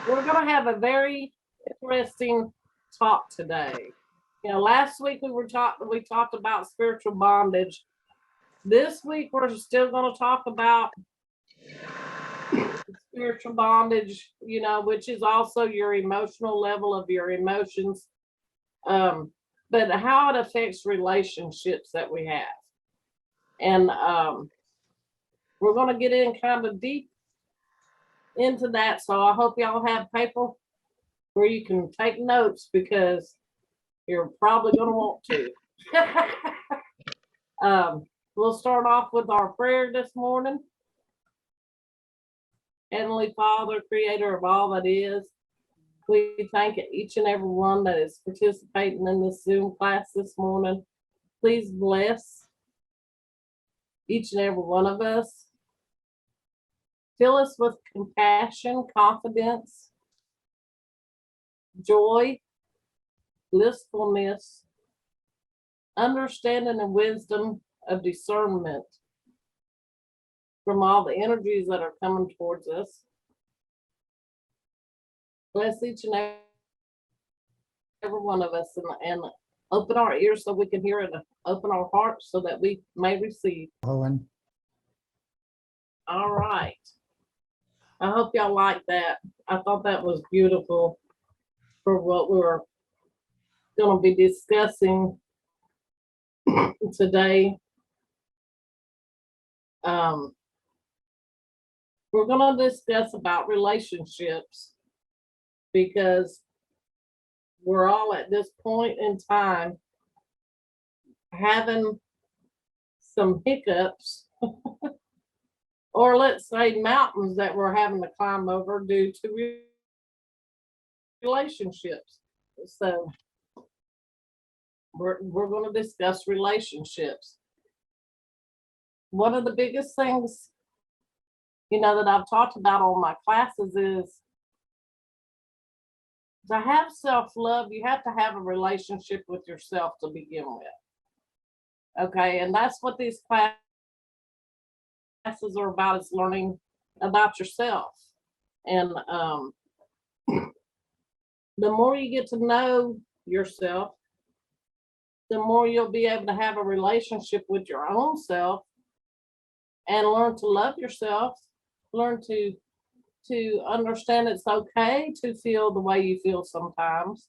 We're going to have a very interesting talk today. Last week we talked about spiritual bondage. This week we're still going to talk about spiritual bondage, which is also your emotional level of your emotions, but how it affects relationships that we have. And we're going to get in kind of deep into that. So I hope y'all have paper where you can take notes, because you're probably going to want to. We'll start off with our prayer this morning. Heavenly Father, creator of all that is, we thank each and every one that is participating in this Zoom class this morning. Please bless each and every one of us. Fill us with compassion, confidence, joy, blissfulness, understanding, and wisdom of discernment from all the energies that are coming towards us. Bless each and every one of us, and open our ears so we can hear it, open our hearts so that we may receive. ShaHaWin. All right. I hope y'all like that. I thought that was beautiful for what we're going to be discussing today. We're going to discuss about relationships, because we're all at this point in time having some hiccups or let's say mountains that we're having to climb over due to relationships. So we're going to discuss relationships. One of the biggest things, that I've talked about on my classes is to have self-love. You have to have a relationship with yourself to begin with. Okay, and that's what these classes are about, is learning about yourself. And the more you get to know yourself, the more you'll be able to have a relationship with your own self and learn to love yourself, learn to understand it's okay to feel the way you feel sometimes.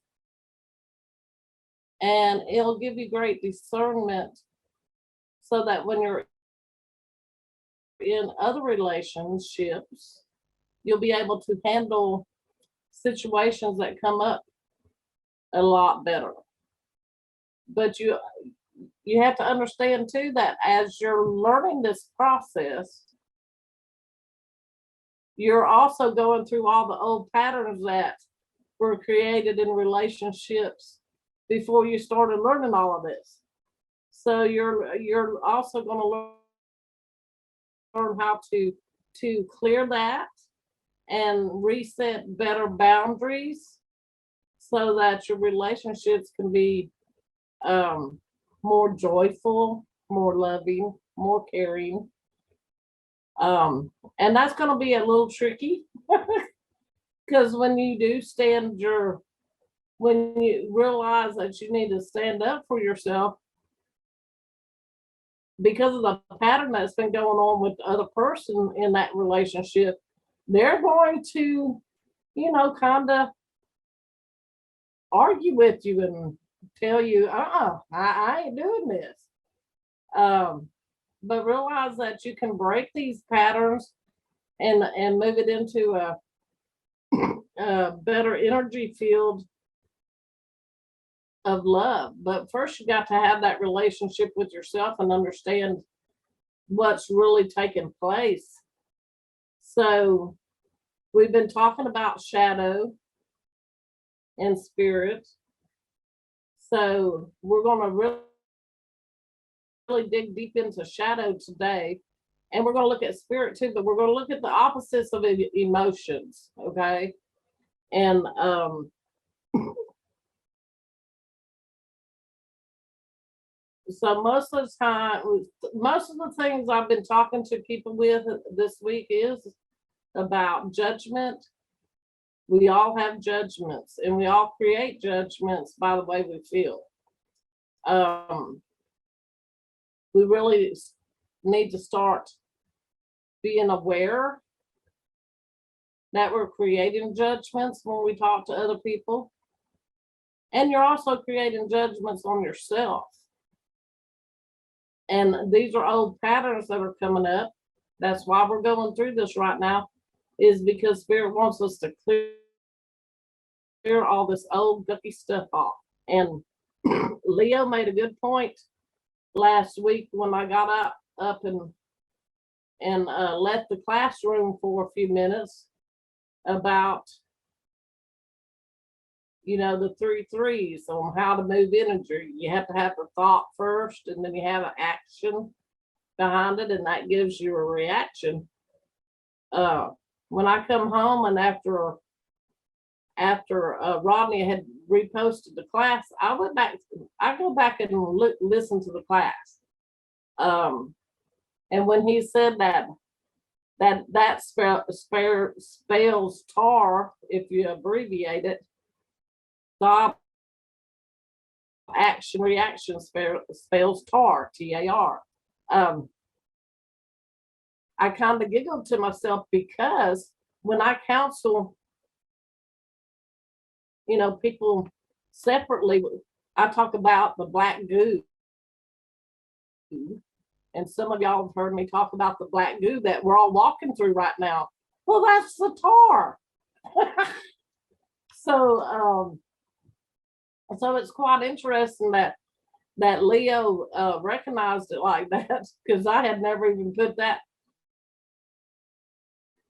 And it'll give you great discernment so that when you're in other relationships, you'll be able to handle situations that come up a lot better. But you have to understand too that as you're learning this process, you're also going through all the old patterns that were created in relationships before you started learning all of this. So you're also going to learn how to clear that and reset better boundaries so that your relationships can be more joyful, more loving, more caring. And that's going to be a little tricky because when you realize that you need to stand up for yourself because of the pattern that's been going on with the other person in that relationship, they're going to, kind of argue with you and tell you, I ain't doing this. But realize that you can break these patterns and move it into a better energy field of love. But first you got to have that relationship with yourself and understand what's really taking place. So we've been talking about shadow and spirit. So we're going to really dig deep into shadow today, and we're going to look at spirit too, but we're going to look at the opposites of emotions. Okay. And so most of the things I've been talking to people with this week is about judgment We all have judgments, and we all create judgments by the way we feel. We really need to start being aware that we're creating judgments when we talk to other people. And you're also creating judgments on yourself. And these are old patterns that are coming up. That's why we're going through this right now, is because Spirit wants us to clear all this old gucky stuff off. And Leo made a good point last week when I got up and left the classroom for a few minutes about, the 3 threes on how to move energy. You have to have the thought first, and then you have an action behind it, and that gives you a reaction. When I come home and after Rodney had reposted the class, I go back and listen to the class. And when he said that spells TAR, if you abbreviate it, thought, action, reaction spells TAR, TAR. I kind of giggled to myself because when I counsel, people separately, I talk about the black goo. And some of y'all have heard me talk about the black goo that we're all walking through right now. Well, that's the TAR. So it's quite interesting that Leo recognized it like that, because I had never even put that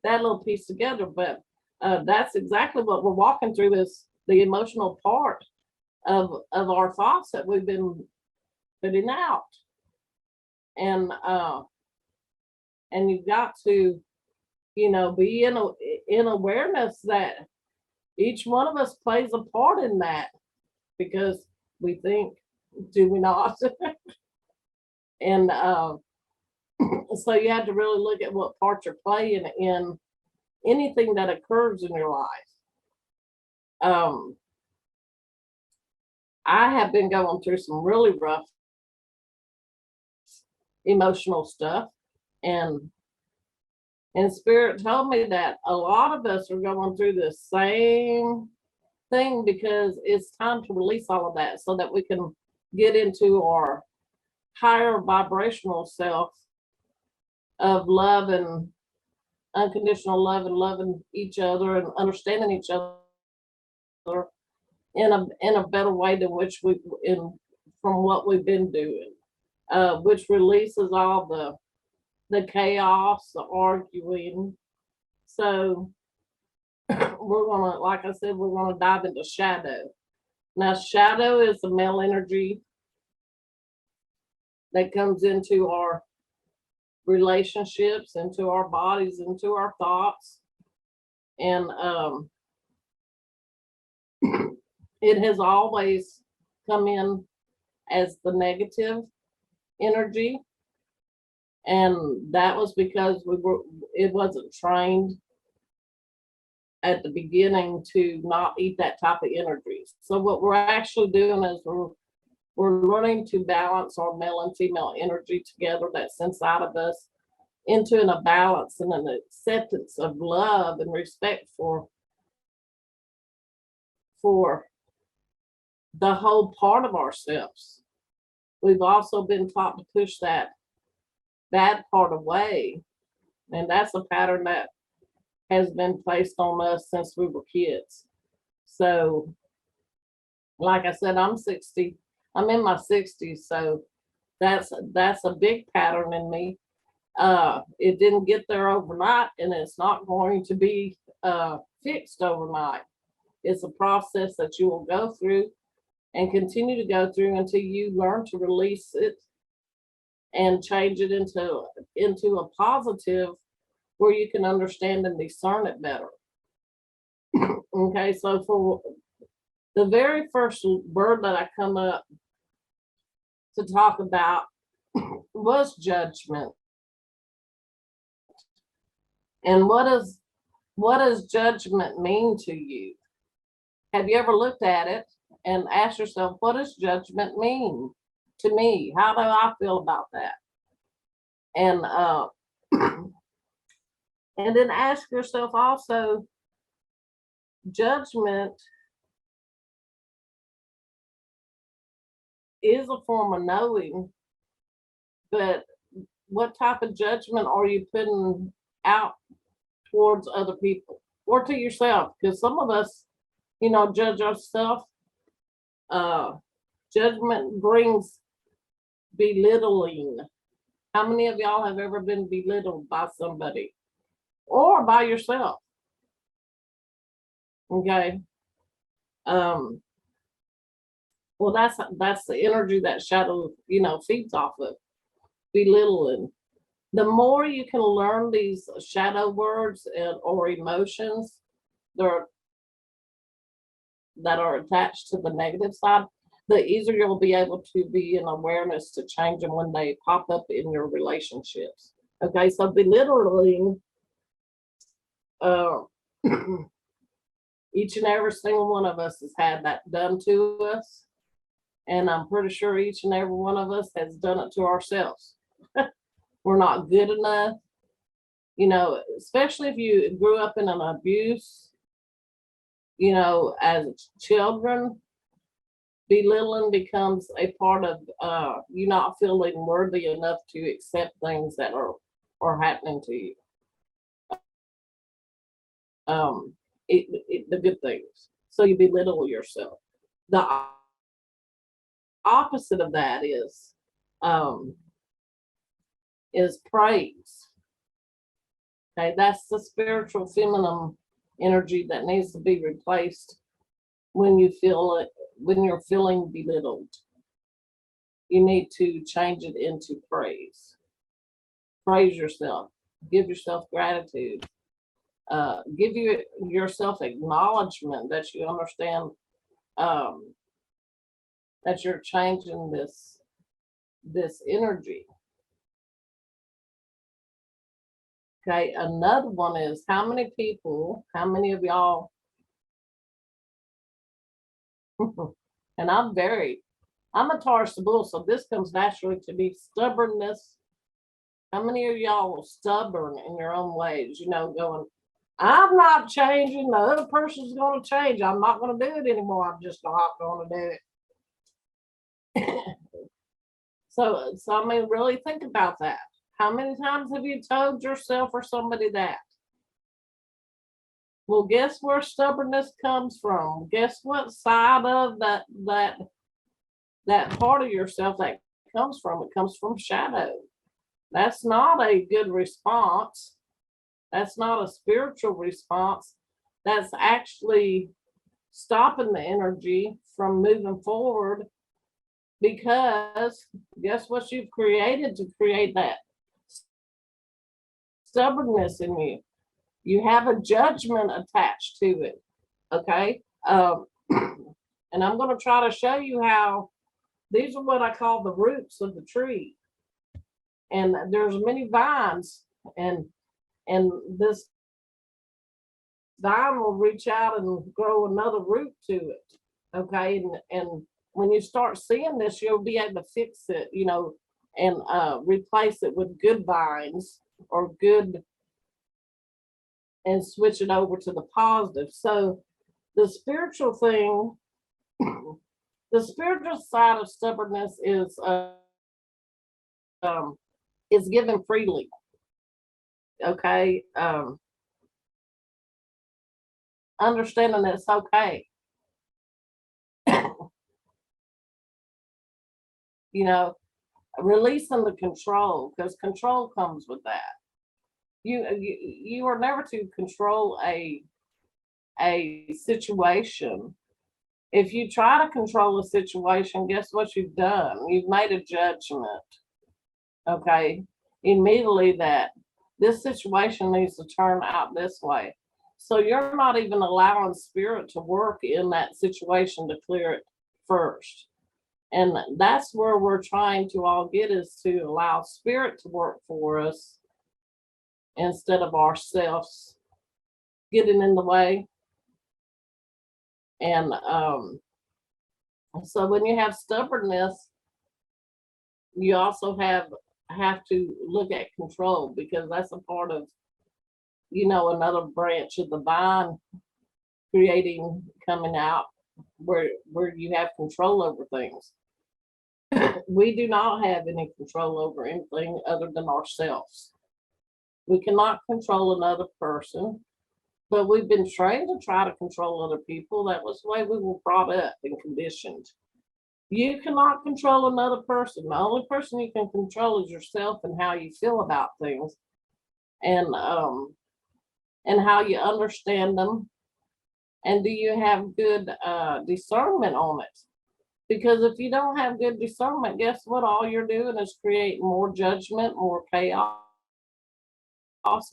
little piece together. But that's exactly what we're walking through, is the emotional part of our thoughts that we've been putting out. And you've got to, be in awareness that each one of us plays a part in that, because we think, do we not? And so you have to really look at what part you're playing in anything that occurs in your life. I have been going through some really rough emotional stuff, and Spirit told me that a lot of us are going through the same thing, because it's time to release all of that so that we can get into our higher vibrational self of love and unconditional love, and loving each other and understanding each other in a better way than from what we've been doing, which releases all the chaos, the arguing. So we're gonna, like I said, we're gonna dive into shadow. Now, shadow is the male energy that comes into our relationships, into our bodies, into our thoughts. And it has always come in as the negative energy. And that was because it wasn't trained at the beginning to not eat that type of energy. So what we're actually doing is we're learning to balance our male and female energy together that's inside of us into a balance and an acceptance of love and respect for the whole part of ourselves. We've also been taught to push that bad part away, and that's a pattern that has been placed on us since we were kids. So, like I said, I'm in my 60s, so that's a big pattern in me. It didn't get there overnight, and it's not going to be fixed overnight. It's a process that you will go through and continue to go through until you learn to release it and change it into a positive where you can understand and discern it better. Okay, so for the very first word that I come up to talk about was judgment. And what What does judgment mean to you? Have you ever looked at it and asked yourself, what does judgment mean to me? How do I feel about that? And and then ask yourself also, judgment is a form of knowing, but what type of judgment are you putting out towards other people or to yourself? Because some of us, judge ourselves. Judgment brings belittling. How many of y'all have ever been belittled by somebody or by yourself? Okay. Well, that's the energy that shadow, feeds off of, belittling. The more you can learn these shadow words or emotions that are attached to the negative side, the easier you'll be able to be in awareness to change them when they pop up in your relationships. Okay, so belittling, uh, each and every single one of us has had that done to us. And I'm pretty sure each and every one of us has done it to ourselves. We're not good enough, especially if you grew up in an abuse, as children, belittling becomes a part of you not feeling worthy enough to accept things that are happening to you. The good things. So you belittle yourself. The opposite of that is praise. Okay, that's the spiritual feminine energy that needs to be replaced when you feel it, when you're feeling belittled. You need to change it into praise. Praise yourself. Give yourself gratitude. Give yourself acknowledgement that you understand that you're changing this energy. Okay, another one is how many of y'all, and I'm a Taurus bull, so this comes naturally to me, stubbornness. How many of y'all are stubborn in your own ways, going, I'm not changing, the other person's going to change. I'm not going to do it anymore. I'm just not going to do it. So I mean, really think about that. How many times have you told yourself or somebody that? Well, guess where stubbornness comes from? Guess what side of that part of yourself that comes from? It comes from shadow. That's not a good response. That's not a spiritual response. That's actually stopping the energy from moving forward, because guess what you've created to create that stubbornness in you? You have a judgment attached to it. Okay. And I'm going to try to show you how these are what I call the roots of the tree. And there's many vines, and this vine will reach out and grow another root to it. Okay. And when you start seeing this, you'll be able to fix it, and replace it with good vines or good, and switch it over to the positive. So the spiritual thing, the spiritual side of stubbornness is given freely. Okay. Understanding that it's okay. Releasing the control, because control comes with that. You are never to control a situation. If you try to control a situation, guess what you've done? You've made a judgment. Okay, immediately that this situation needs to turn out this way. So you're not even allowing spirit to work in that situation to clear it first. And that's where we're trying to all get, is to allow spirit to work for us instead of ourselves getting in the way. And so when you have stubbornness, you also have to look at control, because that's a part of, another branch of the vine creating, coming out, where you have control over things. We do not have any control over anything other than ourselves. We cannot control another person, but we've been trained to try to control other people. That was the way we were brought up and conditioned. You cannot control another person. The only person you can control is yourself, and how you feel about things, and how you understand them, and do you have good discernment on it? Because if you don't have good discernment, guess what? All you're doing is creating more judgment, more chaos,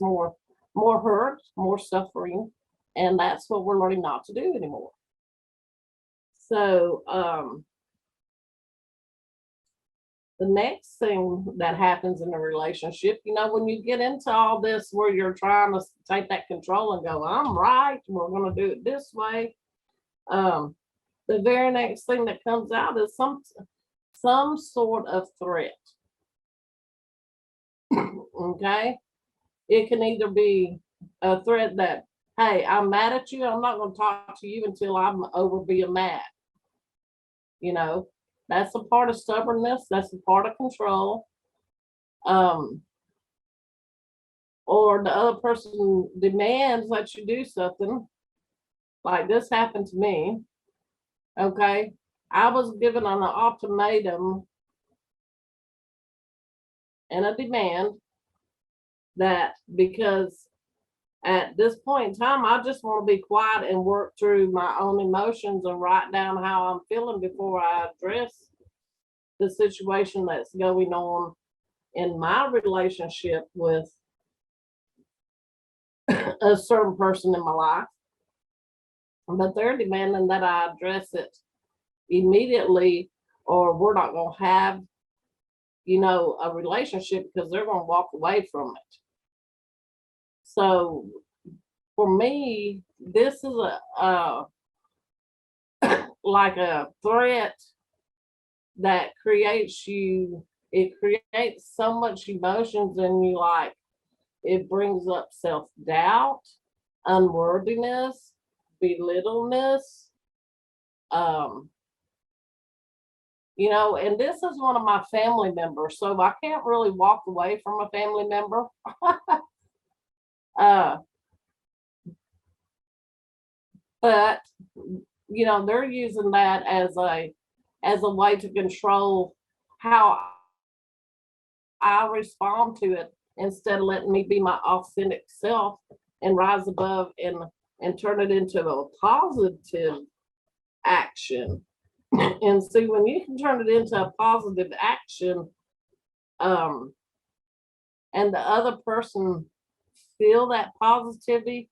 more hurt, more suffering, and that's what we're learning not to do anymore. So the next thing that happens in a relationship, when you get into all this where you're trying to take that control and go, I'm right, we're going to do it this way. The very next thing that comes out is some sort of threat. Okay? It can either be a threat that, hey, I'm mad at you, I'm not going to talk to you until I'm over being mad. That's a part of stubbornness, that's a part of control. Or the other person demands that you do something. Like this happened to me. Okay, I was given an ultimatum and a demand that, because at this point in time, I just want to be quiet and work through my own emotions and write down how I'm feeling before I address the situation that's going on in my relationship with a certain person in my life. But they're demanding that I address it immediately, or we're not going to have, a relationship, because they're going to walk away from it. So for me, this is like a threat that it creates so much emotions in you, like it brings up self-doubt, unworthiness, belittleness, and this is one of my family members, so I can't really walk away from a family member. But they're using that as a way to control how I respond to it, instead of letting me be my authentic self and rise above and turn it into a positive action. And see, when you can turn it into a positive action, and the other person feel that positivity,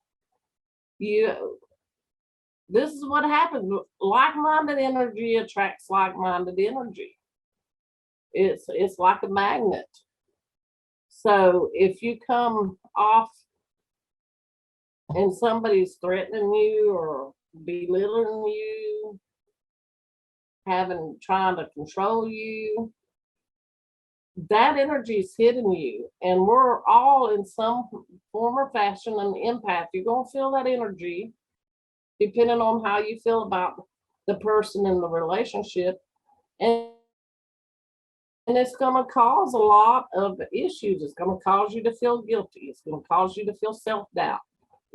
this is what happens. Like-minded energy attracts like-minded energy. It's like a magnet. So if you come off and somebody's threatening you or belittling you, trying to control you, that energy is hitting you, and we're all in some form or fashion an empath. You're going to feel that energy depending on how you feel about the person in the relationship, and it's going to cause a lot of issues. It's going to cause you to feel guilty. It's going to cause you to feel self-doubt.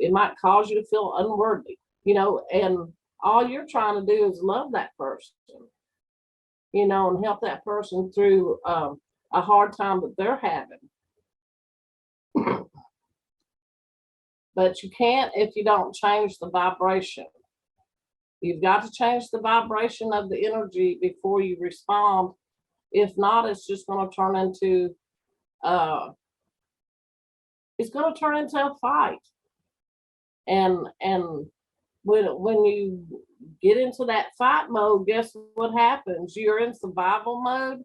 It might cause you to feel unworthy, and all you're trying to do is love that person, and help that person through a hard time that they're having. But you can't if you don't change the vibration. You've got to change the vibration of the energy before you respond. If not, it's just going to turn into a fight. And when you get into that fight mode, guess what happens? You're in survival mode,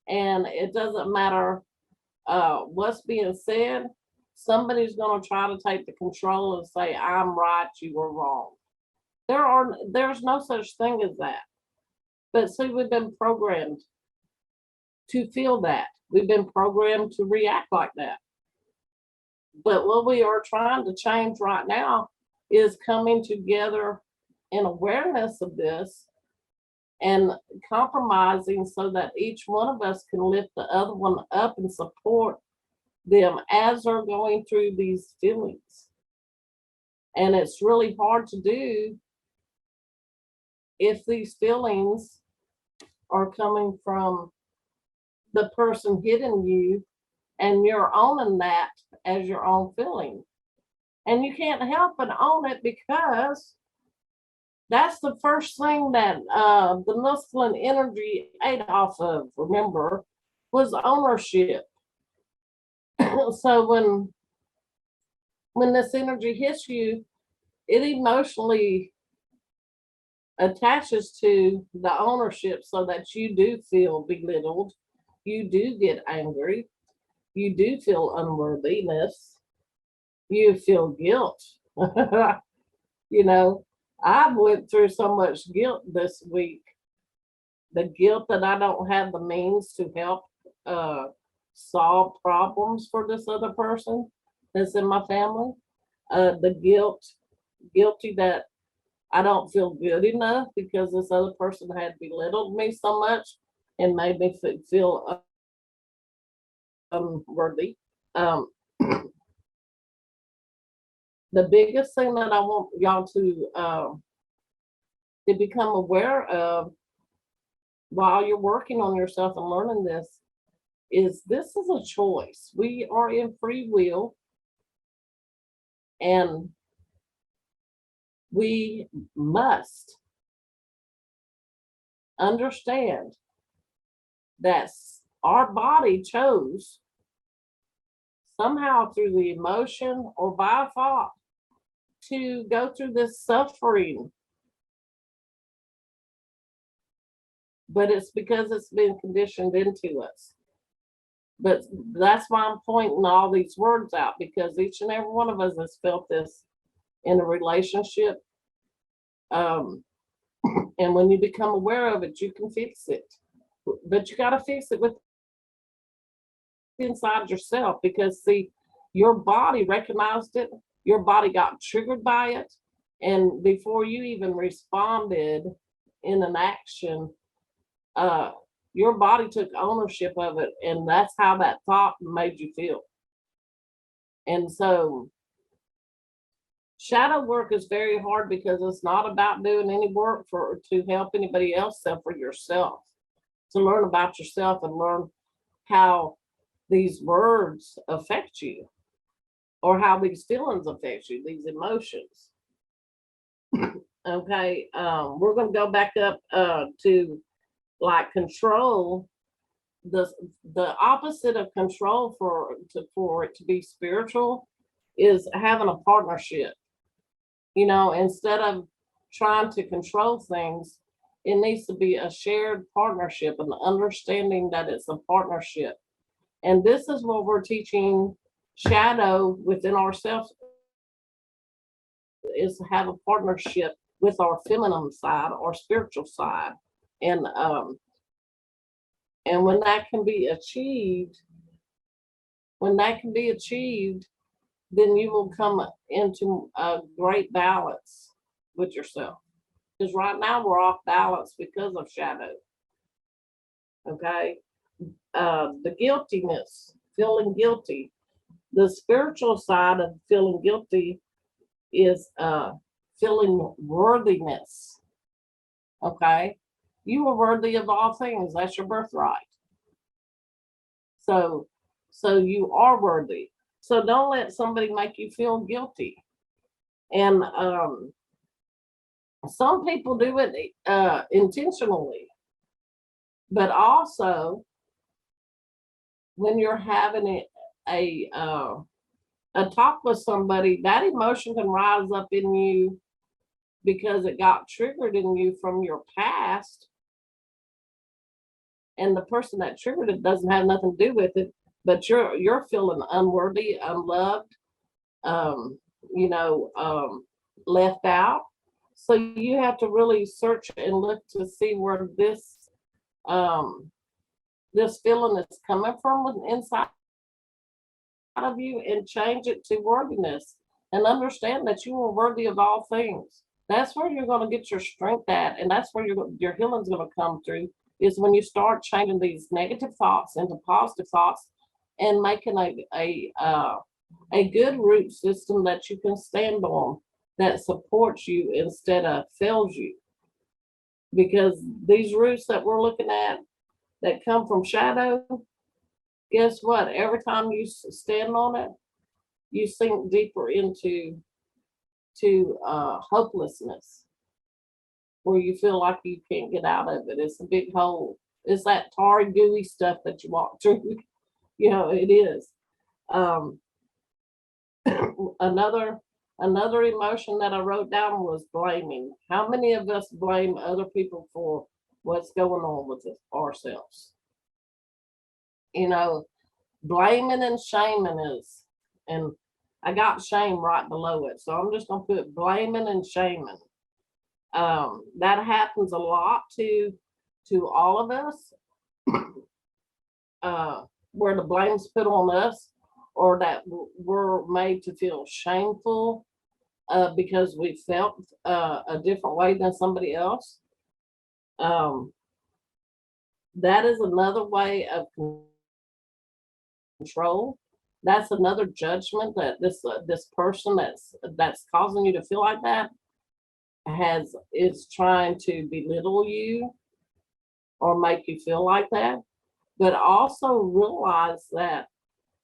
and it doesn't matter what's being said. somebody's going to try to take the control and say, I'm right, you were wrong. There's no such thing as that. But see, we've been programmed to feel that. We've been programmed to react like that. But what we are trying to change right now is coming together in awareness of this and compromising so that each one of us can lift the other one up and support them as they're going through these feelings. And it's really hard to do if these feelings are coming from the person hitting you and you're owning that as your own feeling. And you can't help but own it because that's the first thing that the masculine energy ate off of, remember, was ownership. So when this energy hits you, it emotionally attaches to the ownership so that you do feel belittled, you do get angry, you do feel unworthiness, you feel guilt. You know, I went through so much guilt this week. The guilt that I don't have the means to help solve problems for this other person that's in my family. The guilty that I don't feel good enough because this other person had belittled me so much and made me feel unworthy. Um, the biggest thing that I want y'all to become aware of while you're working on yourself and learning this is a choice. We are in free will, and we must understand that our body chose somehow through the emotion or by thought to go through this suffering. But it's because it's been conditioned into us. But that's why I'm pointing all these words out, because each and every one of us has felt this in a relationship. And when you become aware of it, you can fix it. But you got to fix it with inside yourself, because see, your body recognized it, your body got triggered by it, and before you even responded in an action, your body took ownership of it, and that's how that thought made you feel. And so shadow work is very hard because it's not about doing any work to help anybody else except for yourself, to learn about yourself and learn how these words affect you or how these feelings affect you, these emotions. Okay, we're going to go back up to like control. The opposite of control for it to be spiritual is having a partnership. You know, instead of trying to control things, it needs to be a shared partnership, an understanding that it's a partnership. And this is what we're teaching shadow within ourselves, is to have a partnership with our feminine side, our spiritual side. And when that can be achieved, then you will come into a great balance with yourself. Because right now we're off balance because of shadow. Okay? The guiltiness, feeling guilty. The spiritual side of feeling guilty is feeling worthiness. Okay? You are worthy of all things. That's your birthright. So you are worthy. So don't let somebody make you feel guilty. And some people do it intentionally, but also when you're having a talk with somebody, that emotion can rise up in you because it got triggered in you from your past, and the person that triggered it doesn't have nothing to do with it. but you're feeling unworthy, unloved, you know, left out. So you have to really search and look to see where um, this feeling is coming from inside of you, and change it to worthiness, and understand that you are worthy of all things. That's where you're going to get your strength at, and that's where your healing's going to come through, is when you start changing these negative thoughts into positive thoughts, and making a good root system that you can stand on, that supports you instead of fails you. Because these roots that we're looking at that come from shadow, guess what? Every time you stand on it, you sink deeper into hopelessness, where you feel like you can't get out of it. It's a big hole. It's that tarry, gooey stuff that you walk through. You know, it is. Um, another emotion that I wrote down was blaming. How many of us blame other people for what's going on with ourselves? You know, blaming and shaming is, and I got shame right below it, so I'm just gonna put blaming and shaming. That happens a lot to all of us, where the blame's put on us, or that we're made to feel shameful because we felt a different way than somebody else. Um, that is another way of control. That's another judgment that this person that's causing you to feel like that is trying to belittle you or make you feel like that. But also realize that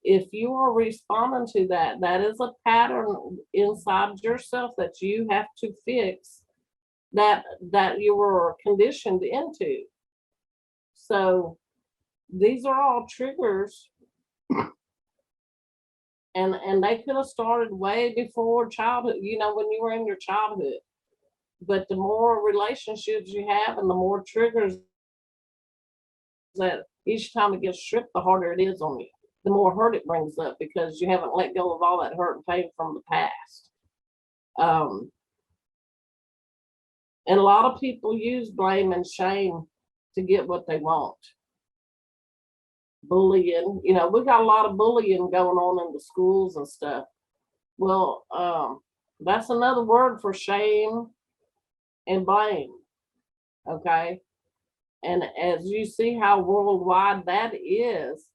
if you are responding to that, that is a pattern inside yourself that you have to fix, that you were conditioned into. So these are all triggers, and they could have started way before childhood, you know, when you were in your childhood. But the more relationships you have and the more triggers that each time it gets stripped, the harder it is on you, the more hurt it brings up, because you haven't let go of all that hurt and pain from the past. And a lot of people use blame and shame to get what they want. Bullying, you know, we got a lot of bullying going on in the schools and stuff. Well, that's another word for shame and blame. Okay. And as you see how worldwide that is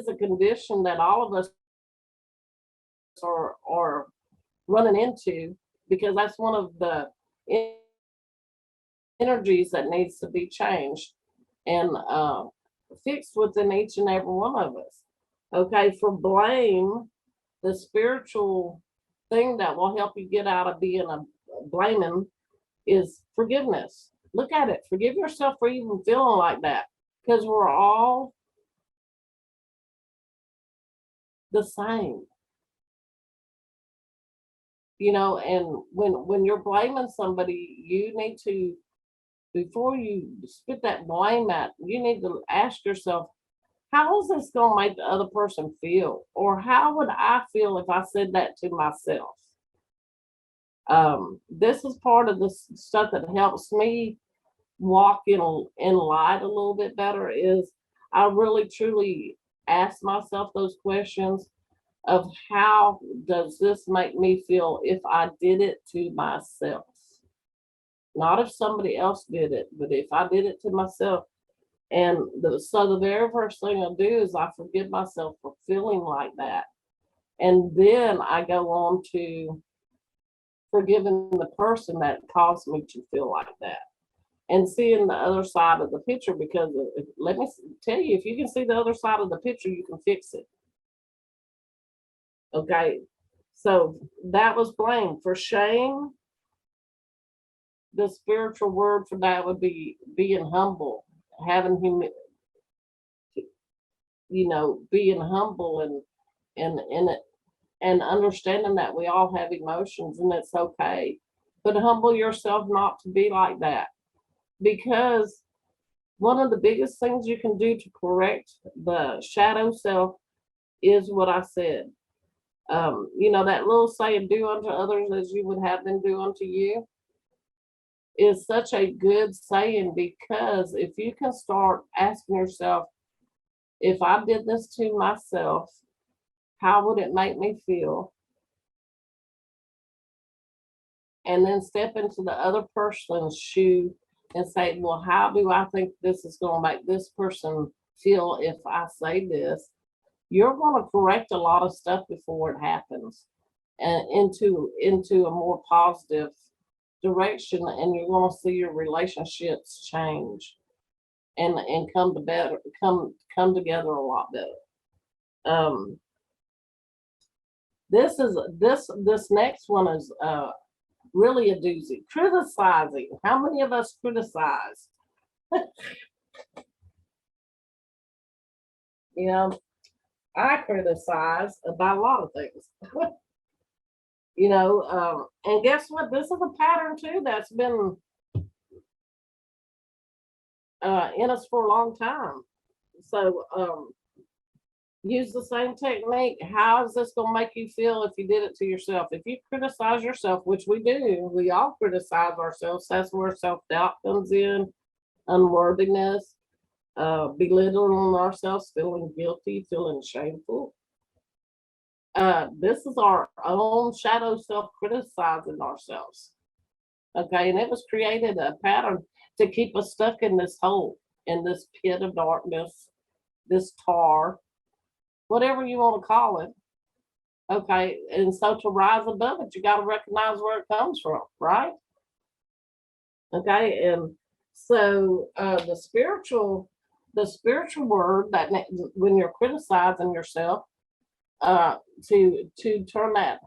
a condition that all of us are running into, because that's one of the energies that needs to be changed and fixed within each and every one of us. Okay, for blame, the spiritual thing that will help you get out of being a blaming is forgiveness. Look at it. Forgive yourself for even feeling like that, because we're all the same. You know, and when you're blaming somebody, you need to, before you spit that blame at, you need to ask yourself, how is this going to make the other person feel? Or how would I feel if I said that to myself? This is part of the stuff that helps me walk in light a little bit better, is I really truly ask myself those questions of, how does this make me feel if I did it to myself? Not if somebody else did it, but if I did it to myself. And so the very first thing I do is I forgive myself for feeling like that. And then I go on to forgiving the person that caused me to feel like that, and seeing the other side of the picture. Because let me tell you, if you can see the other side of the picture, you can fix it. Okay, so that was blame. For shame, the spiritual word for that would be being humble, having being humble, and understanding that we all have emotions and it's okay. But humble yourself not to be like that, because One of the biggest things you can do to correct the shadow self is what I said. That little saying, do unto others as you would have them do unto you, is such a good saying, because if you can start asking yourself, if I did this to myself, how would it make me feel? And then step into the other person's shoe and say, well, how do I think this is going to make this person feel if I say this? You're going to correct a lot of stuff before it happens, and into a more positive direction, and you're going to see your relationships change and come together a lot better. Um, this next one is really a doozy. Criticizing. How many of us criticize? You know, I criticize about a lot of things. And guess what? This is a pattern too that's been in us for a long time. So use the same technique. How is this going to make you feel if you did it to yourself? If you criticize yourself, which we do, we all criticize ourselves. That's where self-doubt comes in, unworthiness, belittling ourselves, feeling guilty, feeling shameful. This is our own shadow self criticizing ourselves. Okay, and it was created a pattern to keep us stuck in this hole, in this pit of darkness, this tar, whatever you want to call it. Okay, and so to rise above it, you got to recognize where it comes from, right? Okay, and so the spiritual word that when you're criticizing yourself, to turn that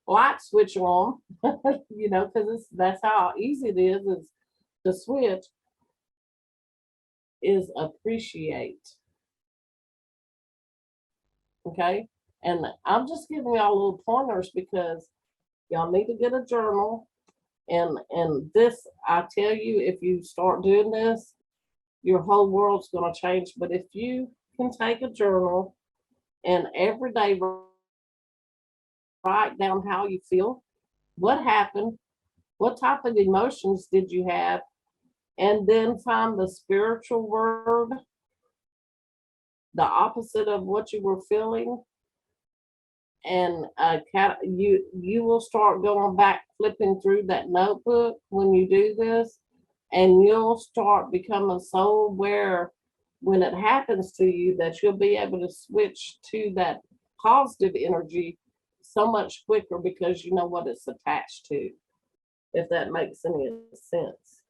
light switch on, because that's how easy it is to switch, is appreciate. Okay, and I'm just giving y'all little pointers because y'all need to get a journal. And this, I tell you, if you start doing this, your whole world's going to change. But if you can take a journal and every day write down how you feel, what happened, what type of emotions did you have, and then find the spiritual word, the opposite of what you were feeling, and you will start going back, flipping through that notebook when you do this, and you'll start becoming so aware when it happens to you that you'll be able to switch to that positive energy so much quicker because you know what it's attached to, if that makes any sense.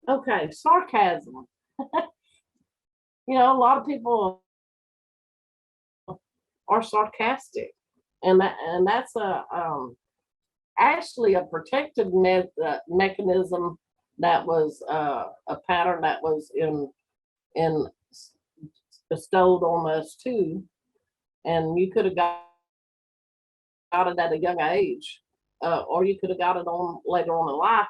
Okay, sarcasm. A lot of people are sarcastic, and that's actually a protective mechanism that was a pattern that was in bestowed on us too, and you could have got it at a young age, or you could have got it on later on in life,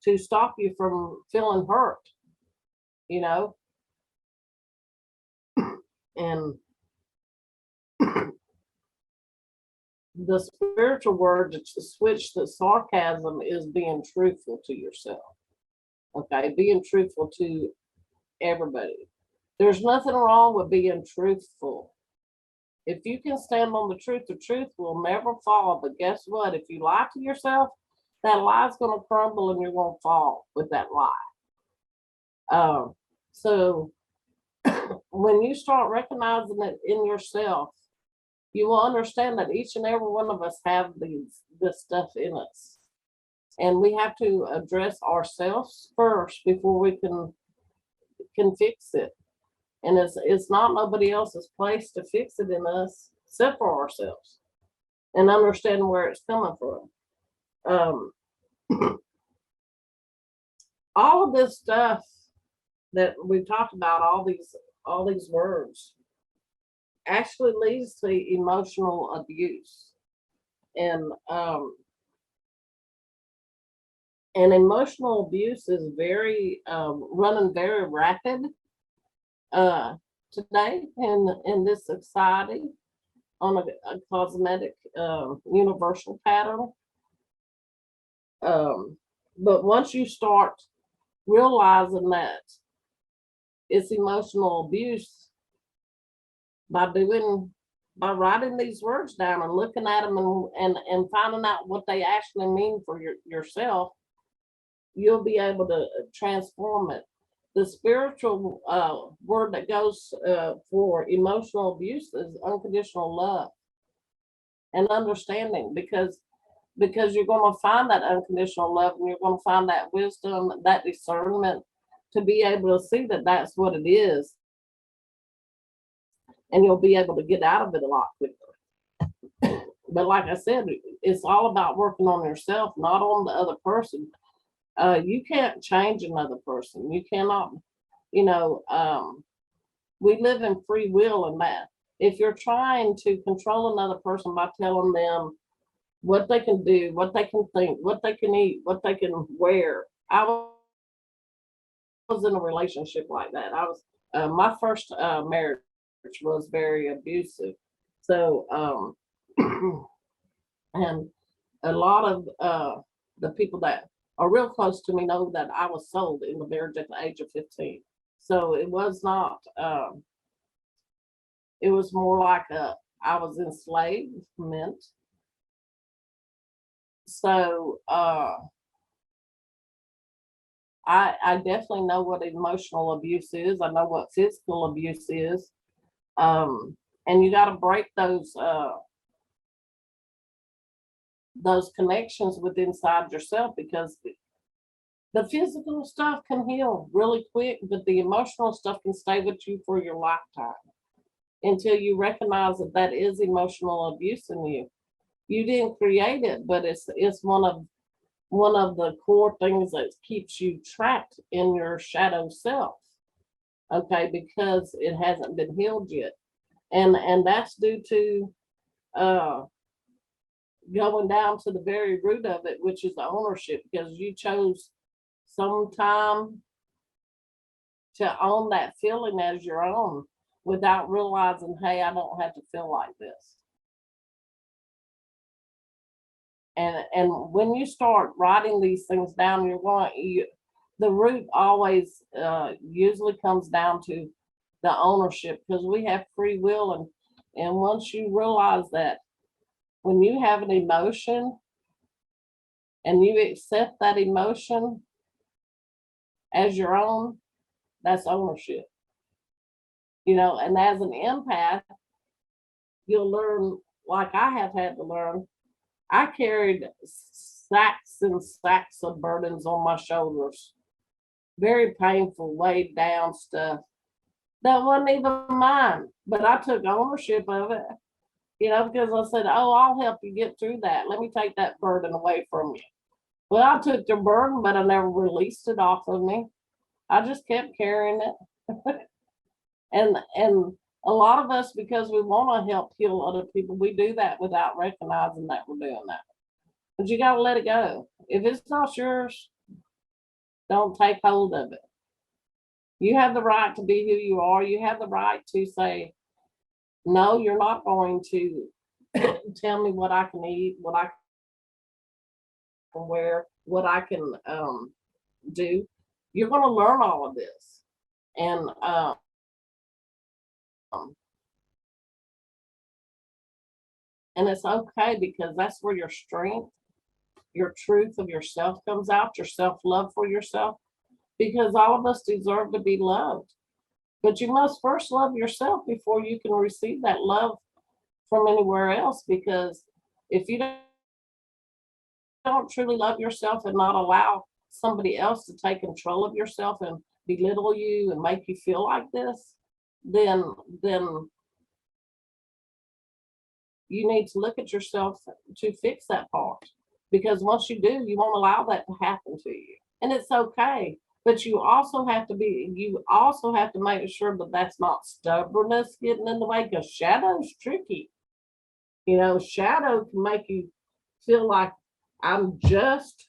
to stop you from feeling hurt, you know, and the spiritual word to switch the sarcasm is being truthful to yourself. Okay, being truthful to everybody. There's nothing wrong with being truthful. If you can stand on the truth will never fall. But guess what? If you lie to yourself, that lie's going to crumble and you're going to fall with that lie. So when you start recognizing it in yourself, you will understand that each and every one of us have this stuff in us. And we have to address ourselves first before we can fix it. And it's not nobody else's place to fix it in us except for ourselves, and understand where it's coming from. All of this stuff that we've talked about, all these words, actually leads to emotional abuse. And And emotional abuse is very running very rapid uh, today in this society on a cosmetic universal pattern. Um, but once you start realizing that it's emotional abuse by doing by writing these words down and looking at them and finding out what they actually mean for yourself, you'll be able to transform it. The spiritual word that goes for emotional abuse is unconditional love and understanding, because you're going to find that unconditional love, and you're going to find that wisdom, that discernment to be able to see that that's what it is, and you'll be able to get out of it a lot quicker. But like I said, it's all about working on yourself, not on the other person. You can't change another person. You cannot, you know, we live in free will, and that if you're trying to control another person by telling them what they can do, what they can think, what they can eat, what they can wear. I was in a relationship like that. I was my first marriage was very abusive. So and a lot of the people that are real close to me know that I was sold in the marriage at the age of 15. So it was not. It was more like I was enslavement. So I definitely know what emotional abuse is. I know what physical abuse is. And you got to break those connections with inside yourself, because the physical stuff can heal really quick, but the emotional stuff can stay with you for your lifetime until you recognize that that is emotional abuse in you. You didn't create it, but it's one of the core things that keeps you trapped in your shadow self. Okay, because it hasn't been healed yet, and that's due to uh going down to the very root of it, which is the ownership, because you chose sometime to own that feeling as your own without realizing, hey, I don't have to feel like this. And when you start writing these things down, the root always usually comes down to the ownership, because we have free will, and once you realize that when you have an emotion and you accept that emotion as your own, that's ownership. And as an empath, you'll learn, like I have had to learn. I carried sacks and sacks of burdens on my shoulders, very painful, weighed down stuff that wasn't even mine, but I took ownership of it, because I said, oh, I'll help you get through that. Let me take that burden away from you. Well, I took the burden, but I never released it off of me. I just kept carrying it. and a lot of us, because we want to help heal other people, we do that without recognizing that we're doing that. But you got to let it go. If it's not yours, don't take hold of it. You have the right to be who you are. You have the right to say, no, you're not going to tell me what I can eat, what I can wear, what I can do. You're going to learn all of this. And it's okay, because that's where your strength, your truth of yourself comes out, your self-love for yourself, because all of us deserve to be loved. But you must first love yourself before you can receive that love from anywhere else, because if you don't truly love yourself and not allow somebody else to take control of yourself and belittle you and make you feel like this, then you need to look at yourself to fix that part, because once you do, you won't allow that to happen to you, and it's okay. But you also have to make sure that that's not stubbornness getting in the way, because shadow's tricky. Shadow can make you feel like I'm just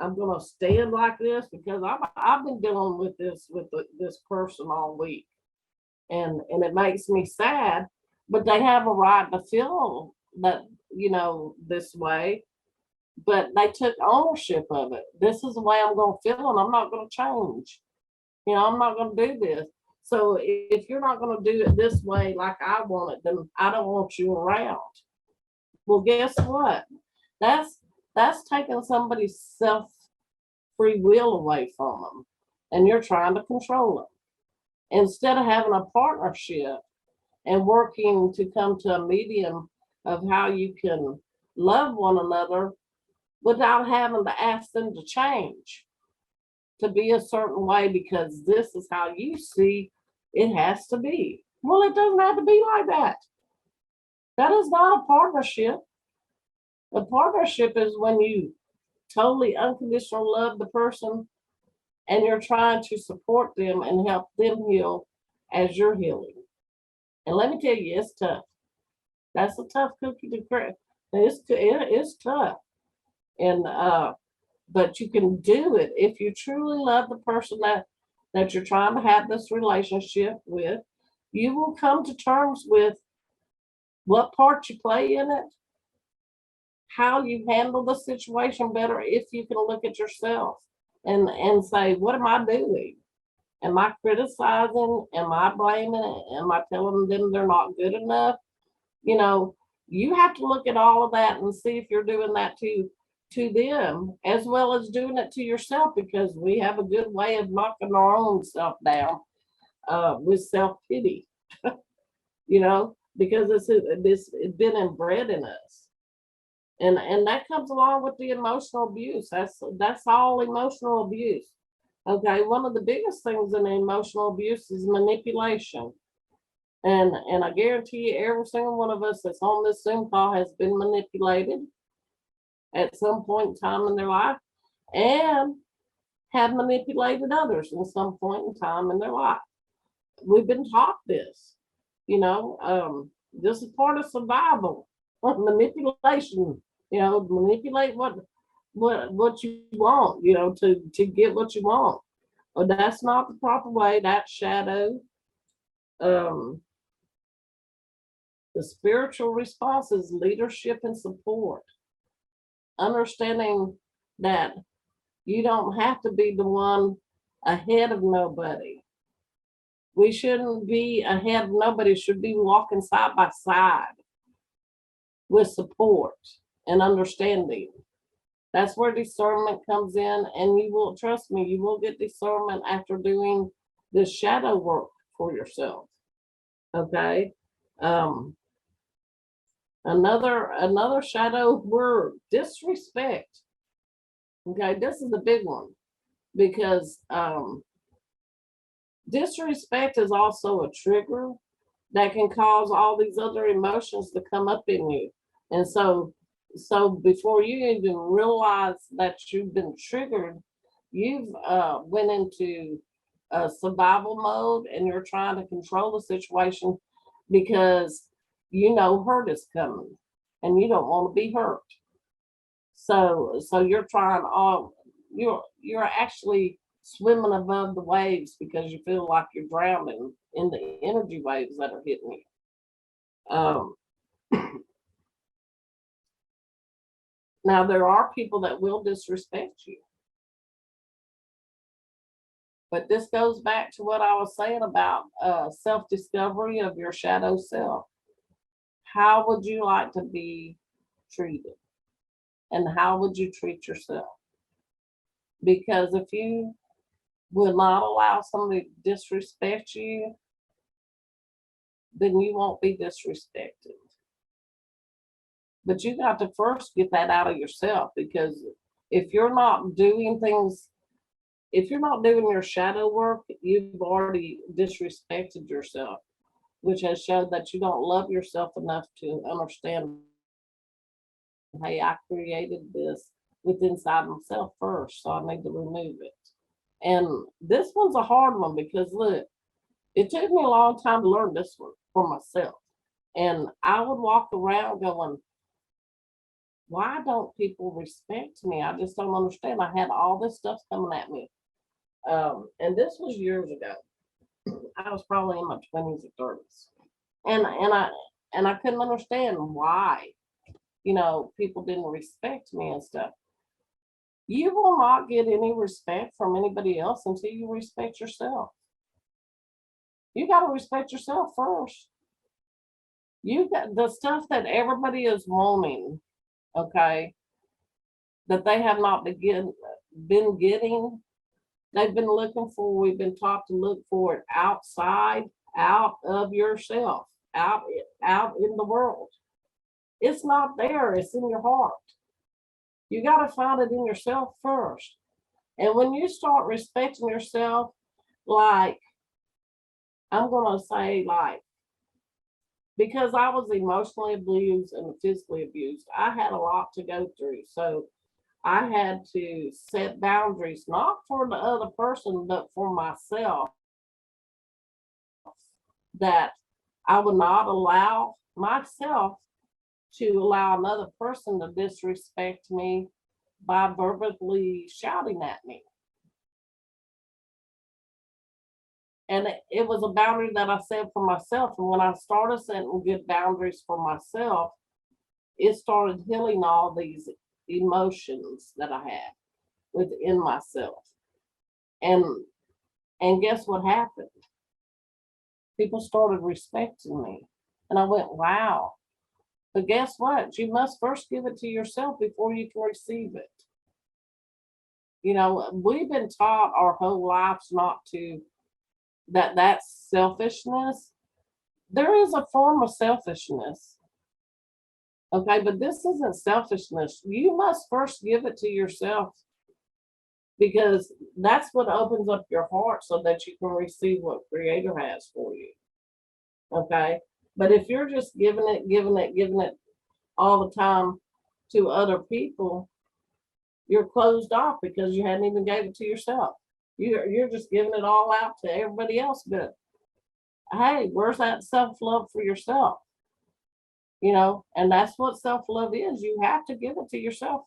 I'm gonna stand like this because I've been dealing with this person all week, and it makes me sad. But they have a right to feel that, this way. But they took ownership of it. This is the way I'm gonna feel, and I'm not gonna change. I'm not gonna do this. So if you're not gonna do it this way like I want it, then I don't want you around. Well, guess what? That's that's taking somebody's self free will away from them, and you're trying to control them instead of having a partnership and working to come to a medium of how you can love one another without having to ask them to change to be a certain way because this is how you see it has to be. Well, it doesn't have to be like that. That is not a partnership. A partnership is when you totally unconditional love the person and you're trying to support them and help them heal as you're healing. And let me tell you, it's tough. That's a tough cookie to crack. It's tough. And but you can do it if you truly love the person that you're trying to have this relationship with. You will come to terms with what part you play in it, how you handle the situation better if you can look at yourself and say, what am I doing? Am I criticizing? Am I blaming? Am I telling them they're not good enough? You know, you have to look at all of that and see if you're doing that to them as well as doing it to yourself, because we have a good way of knocking our own self down with self-pity, because it's been inbred in us. And that comes along with the emotional abuse. That's all emotional abuse. Okay, one of the biggest things in emotional abuse is manipulation. And I guarantee you, every single one of us that's on this Zoom call has been manipulated at some point in time in their life and have manipulated others in some point in time in their life. We've been taught this, this is part of survival, manipulation, manipulate what you want, to get what you want. But that's not the proper way. That's shadow. Um, the spiritual response is leadership and support. Understanding that you don't have to be the one ahead of nobody. We shouldn't be ahead of nobody, should be walking side by side with support and understanding. That's where discernment comes in, and you will, trust me, you will get discernment after doing this shadow work for yourself. Okay. Another shadow word, disrespect. Okay, this is the big one because disrespect is also a trigger that can cause all these other emotions to come up in you. And so before you even realize that you've been triggered, you've went into survival mode and you're trying to control the situation because hurt is coming and you don't want to be hurt. So you're trying you're actually swimming above the waves because you feel like you're drowning in the energy waves that are hitting you. Now there are people that will disrespect you. But this goes back to what I was saying about self-discovery of your shadow self. How would you like to be treated? And how would you treat yourself? Because if you will not allow somebody to disrespect you, then you won't be disrespected. But you got to first get that out of yourself, because if you're not doing your shadow work, you've already disrespected yourself, which has showed that you don't love yourself enough to understand, hey, I created this with inside myself first, so I need to remove it. And this one's a hard one because look, it took me a long time to learn this one for myself. And I would walk around going, why don't people respect me? I just don't understand. I had all this stuff coming at me. And this was years ago. I was probably in my 20s or 30s. And I couldn't understand why, people didn't respect me and stuff. You will not get any respect from anybody else until you respect yourself. You got to respect yourself first. You got the stuff that everybody is wanting, okay, that they have not been getting. They've been looking for, we've been taught to look for it outside, out of yourself, out in the world. It's not there, it's in your heart. You got to find it in yourself first. And when you start respecting yourself, like, I'm going to say, like, because I was emotionally abused and physically abused, I had a lot to go through. So I had to set boundaries, not for the other person, but for myself, that I would not allow myself to allow another person to disrespect me by verbally shouting at me. And it was a boundary that I set for myself. And when I started setting good boundaries for myself, it started healing all these emotions that I had within myself. And guess what happened? People started respecting me. And I went, wow. But guess what? You must first give it to yourself before you can receive it. We've been taught our whole lives not to, that's selfishness. There is a form of selfishness. Okay, but this isn't selfishness. You must first give it to yourself, because that's what opens up your heart so that you can receive what Creator has for you. Okay, but if you're just giving it all the time to other people, you're closed off because you hadn't even gave it to yourself. You're just giving it all out to everybody else. But hey, where's that self-love for yourself? And that's what self-love is. You have to give it to yourself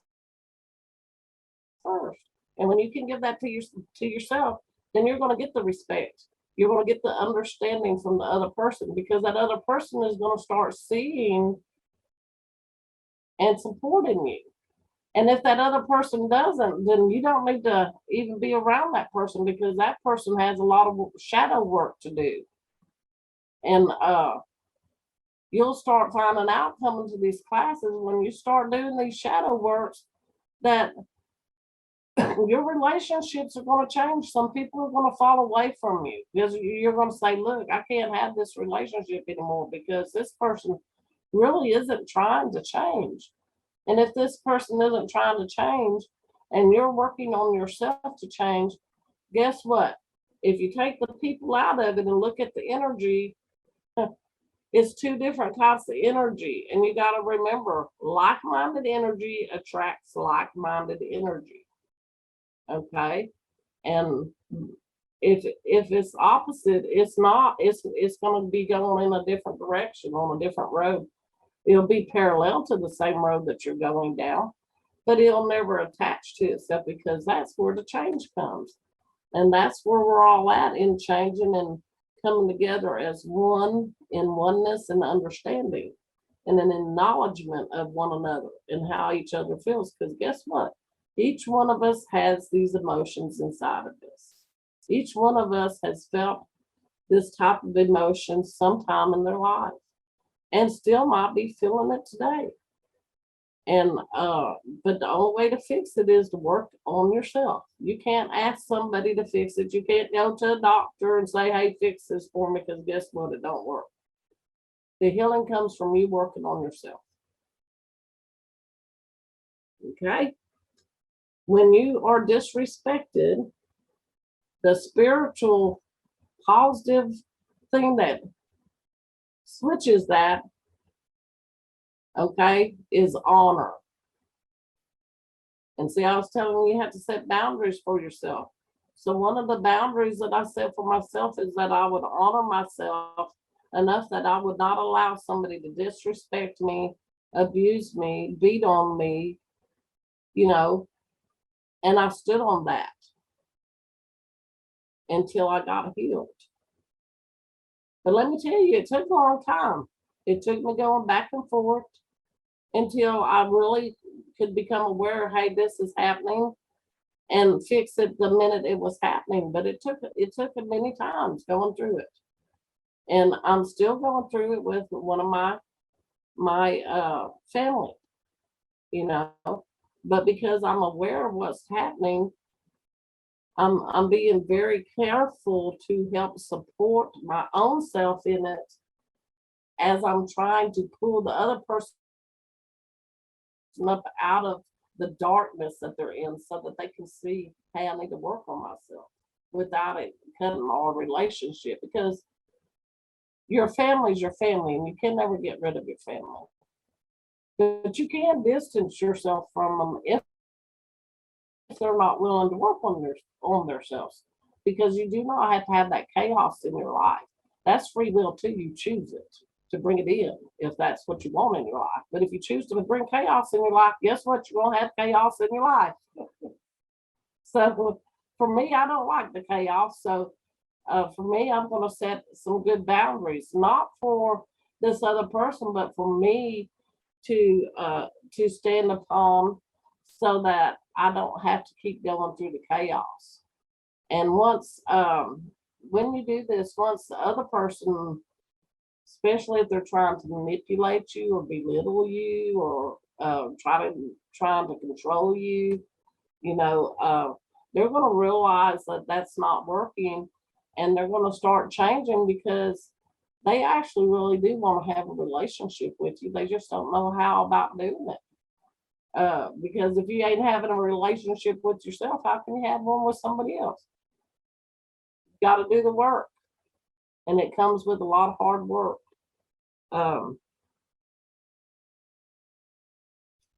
first. And when you can give that to yourself, then you're going to get the respect. You're going to get the understanding from the other person, because that other person is going to start seeing and supporting you. And if that other person doesn't, then you don't need to even be around that person, because that person has a lot of shadow work to do. And you'll start finding out, coming to these classes, when you start doing these shadow works, that your relationships are going to change. Some people are going to fall away from you because you're going to say, look, I can't have this relationship anymore because this person really isn't trying to change. And if this person isn't trying to change and you're working on yourself to change, guess what? If you take the people out of it and look at the energy, it's two different types of energy. And you got to remember, like-minded energy attracts like-minded energy. Okay? And if it's opposite, it's not, it's going to be going in a different direction, on a different road. It'll be parallel to the same road that you're going down, but it'll never attach to itself, because that's where the change comes. And that's where we're all at, in changing and coming together as one, in oneness and understanding, and an acknowledgement of one another and how each other feels. Because guess what? Each one of us has these emotions inside of us. Each one of us has felt this type of emotion sometime in their life, and still might be feeling it today. And but the only way to fix it is to work on yourself. You can't ask somebody to fix it. You can't go to a doctor and say, hey, fix this for me, because guess what? It don't work. The healing comes from you working on yourself. Okay? When you are disrespected, the spiritual positive thing that switches that, okay, is honor. And see, I was telling you have to set boundaries for yourself. So one of the boundaries that I set for myself is that I would honor myself enough that I would not allow somebody to disrespect me abused me, beat on me, you know, and I stood on that until I got healed. But let me tell you, it took a long time. It took me going back and forth until I really could become aware, hey, this is happening, and fix it the minute it was happening. But it took many times going through it. And I'm still going through it with one of my family, you know. But because I'm aware of what's happening, I'm being very careful to help support my own self in it as I'm trying to pull the other person up out of the darkness that they're in so that they can see, hey, I need to work on myself without it cutting our relationship, because your family's your family and you can never get rid of your family. But you can distance yourself from them if they're not willing to work on themselves, because you do not have to have that chaos in your life. That's free will too. You choose it to bring it in if that's what you want in your life. But if you choose to bring chaos in your life, guess what? You're gonna have chaos in your life. So for me, I don't like the chaos. So for me, I'm going to set some good boundaries, not for this other person, but for me to stand upon, so that I don't have to keep going through the chaos. And once when you do this, once the other person, especially if they're trying to manipulate you or belittle you or trying to control you, you know, they're going to realize that that's not working, and they're going to start changing because they actually really do want to have a relationship with you. They just don't know how about doing it. Because if you ain't having a relationship with yourself, how can you have one with somebody else? You got to do the work, and it comes with a lot of hard work. Um,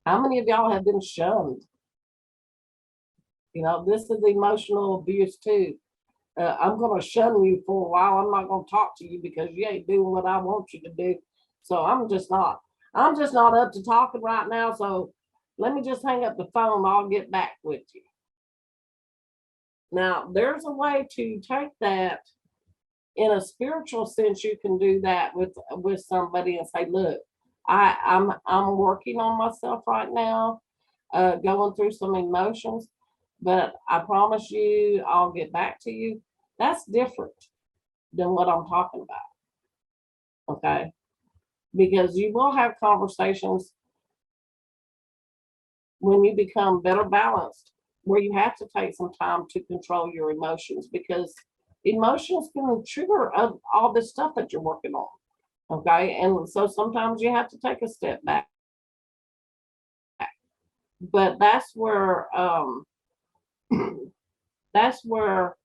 how many of y'all have been shunned? You know, this is emotional abuse too. I'm going to shun you for a while. I'm not going to talk to you because you ain't doing what I want you to do. So I'm just not up to talking right now. So let me just hang up the phone. I'll get back with you. Now, there's a way to take that in a spiritual sense. You can do that with somebody and say, look, I'm working on myself right now, going through some emotions, but I promise you I'll get back to you. That's different than what I'm talking about. Okay. Because you will have conversations when you become better balanced, where you have to take some time to control your emotions, because emotions can trigger all this stuff that you're working on. Okay. And so sometimes you have to take a step back. But that's where that's where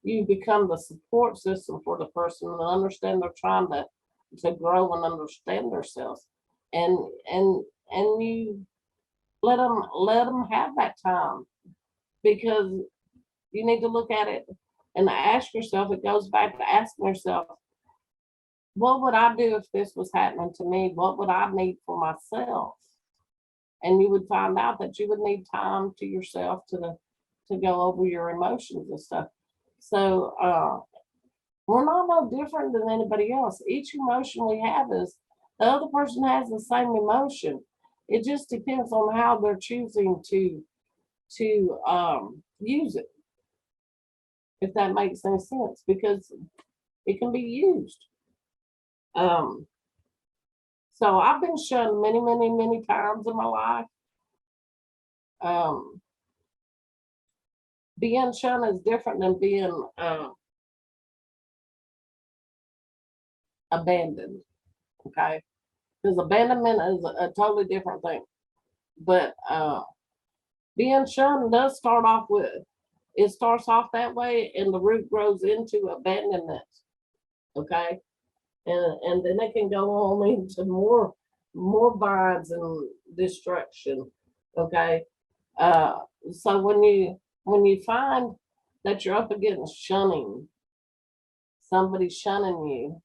you become the support system for the person and understand they're trying to grow and understand themselves, and and you let them have that time, because you need to look at it and ask yourself. It goes back to asking yourself, what would I do if this was happening to me? What would I need for myself? And you would find out that you would need time to yourself to go over your emotions and stuff. So we're not no different than anybody else. Each emotion we have is the other person has the same emotion. It just depends on how they're choosing to use it, if that makes any sense, because it can be used. Um, so I've been shunned many, many, many times in my life. Um, being shunned is different than being abandoned. Okay, because abandonment is a totally different thing. But being shunned does start off with, it starts off that way and the root grows into abandonment. Okay, and then it can go on into more vines and destruction. Okay, so when you find that you're up against shunning, somebody shunning you,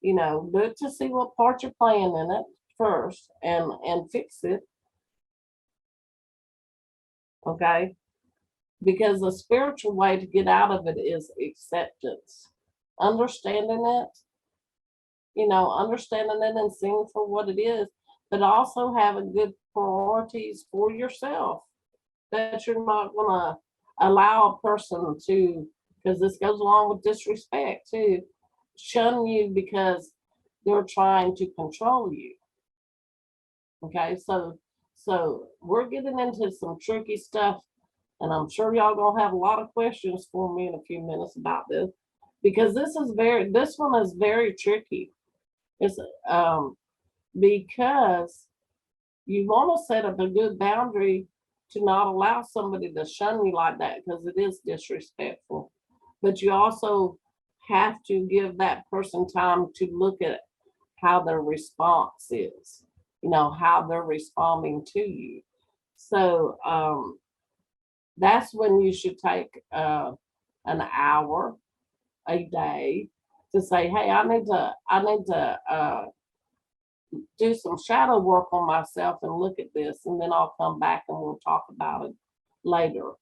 you know, look to see what part you're playing in it. first and fix it. Okay. Because the spiritual way to get out of it is acceptance, understanding it, understanding it and seeing for what it is, but also having good priorities for yourself, that you're not going to allow a person to, because this goes along with disrespect too, shun you because they're trying to control you. Okay, so we're getting into some tricky stuff, and I'm sure y'all gonna have a lot of questions for me in a few minutes about this, because this one is very tricky. It's because you want to set up a good boundary to not allow somebody to shun you like that, because it is disrespectful. But you also have to give that person time to look at how their response is, how they're responding to you. So that's when you should take an hour a day to say, hey, I need to do some shadow work on myself and look at this, and then I'll come back and we'll talk about it later.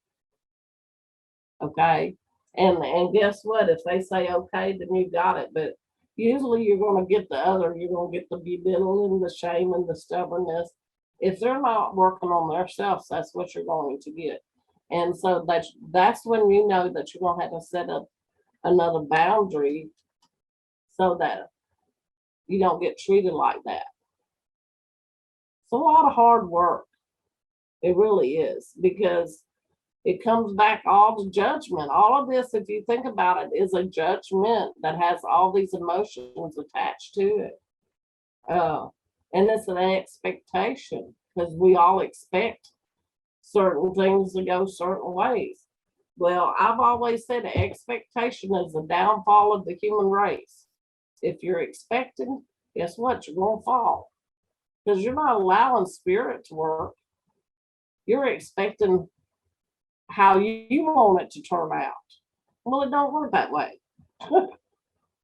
Okay. And guess what? If they say okay, then you got it. But usually you're going to get you're going to get the belittling, the shame, and the stubbornness. If they're not working on themselves, that's what you're going to get. And so that's when you know that you're going to have to set up another boundary so that you don't get treated like that. It's a lot of hard work. It really is, because it comes back all to judgment. All of this, if you think about it, is a judgment that has all these emotions attached to it. And it's an expectation, because we all expect certain things to go certain ways. Well, I've always said expectation is the downfall of the human race. If you're expecting, guess what? You're going to fall, because you're not allowing spirit to work. You're expecting how you want it to turn out. Well, it don't work that way.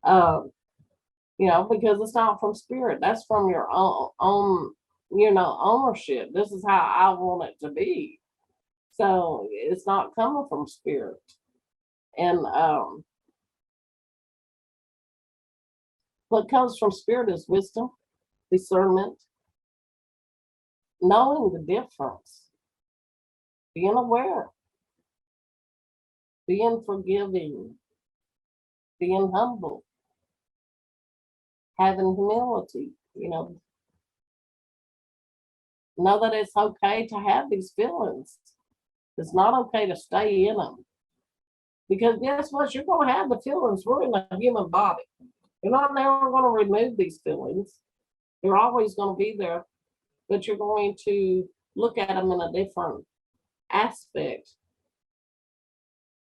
Because it's not from spirit. That's from your own ownership. This is how I want it to be. So it's not coming from spirit. And what comes from spirit is wisdom, discernment, knowing the difference, being aware, being forgiving, being humble, having humility, know that it's okay to have these feelings. It's not okay to stay in them. Because guess what? You're going to have the feelings. We're in a human body. You're not never going to remove these feelings. They're always going to be there, but you're going to look at them in a different aspect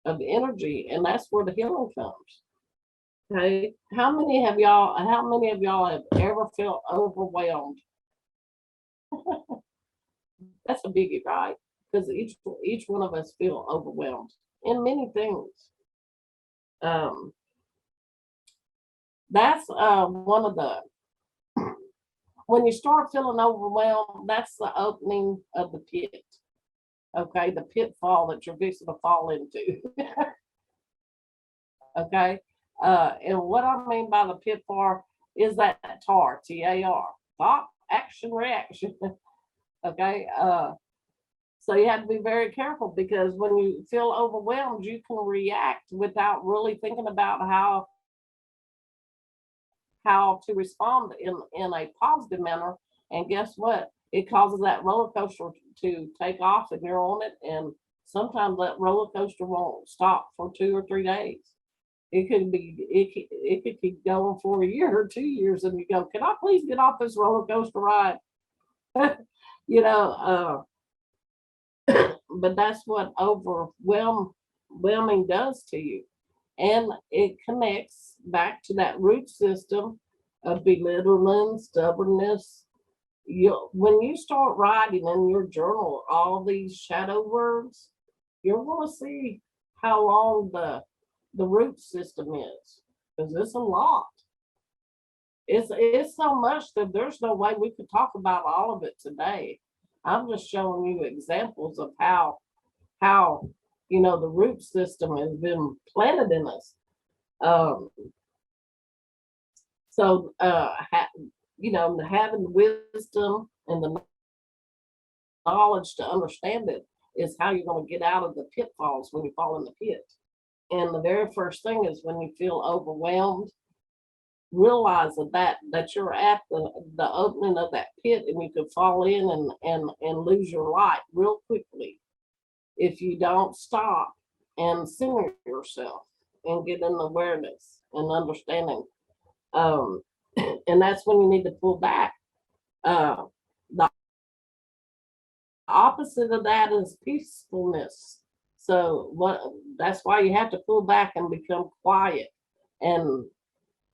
of energy, and that's where the healing comes. Okay, how many of y'all have ever felt overwhelmed? That's a biggie, right? Because each one of us feel overwhelmed in many things. That's one of the, when you start feeling overwhelmed, that's the opening of the pit. Okay, the pitfall that you're fixing to fall into. Okay, and what I mean by the pitfall is that TAR, TAR, thought, action, reaction. Okay, so you have to be very careful, because when you feel overwhelmed, you can react without really thinking about how to respond in a positive manner. And guess what? It causes that roller coaster to take off, and you're on it. And sometimes that roller coaster won't stop for 2 or 3 days. It could keep going for a year or 2 years, and you go, can I please get off this roller coaster ride? But that's what overwhelming does to you. And it connects back to that root system of belittling, stubbornness. When you start writing in your journal all these shadow words, you're going to see how long the root system is, because it's a lot. It's so much that there's no way we could talk about all of it today. I'm just showing you examples of how the root system has been planted in us. Um, having the wisdom and the knowledge to understand it is how you're going to get out of the pitfalls when you fall in the pit. And the very first thing is when you feel overwhelmed, realize that you're at the opening of that pit and you could fall in and lose your light real quickly if you don't stop and center yourself and get in awareness and understanding. Um, and that's when you need to pull back. The opposite of that is peacefulness. So that's why you have to pull back and become quiet and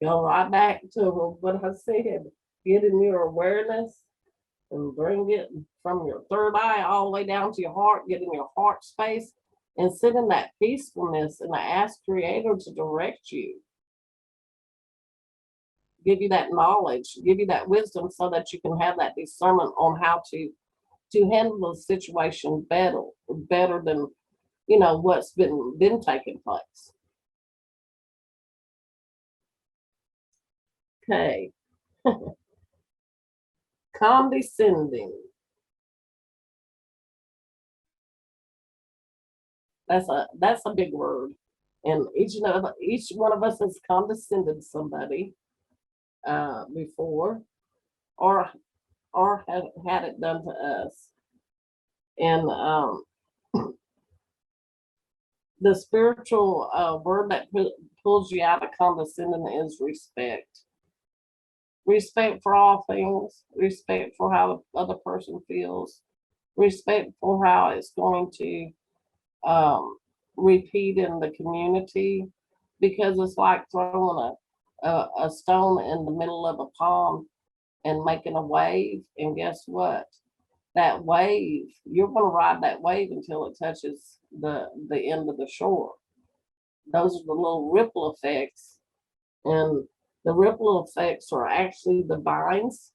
go right back to what I said. Get in your awareness and bring it from your third eye all the way down to your heart. Get in your heart space and sit in that peacefulness and ask Creator to direct you. Give you that knowledge, give you that wisdom so that you can have that discernment on how to handle the situation better than what's been taking place. Okay. Condescending. That's a big word. And each one of us has condescended somebody before, or have had it done to us. And the spiritual word that pulls you out of condescending is respect. Respect for all things, respect for how the other person feels, respect for how it's going to repeat in the community, because it's like throwing a stone in the middle of a pond and making a wave. And guess what? That wave, you're going to ride that wave until it touches the end of the shore. Those are the little ripple effects. And the ripple effects are actually the vines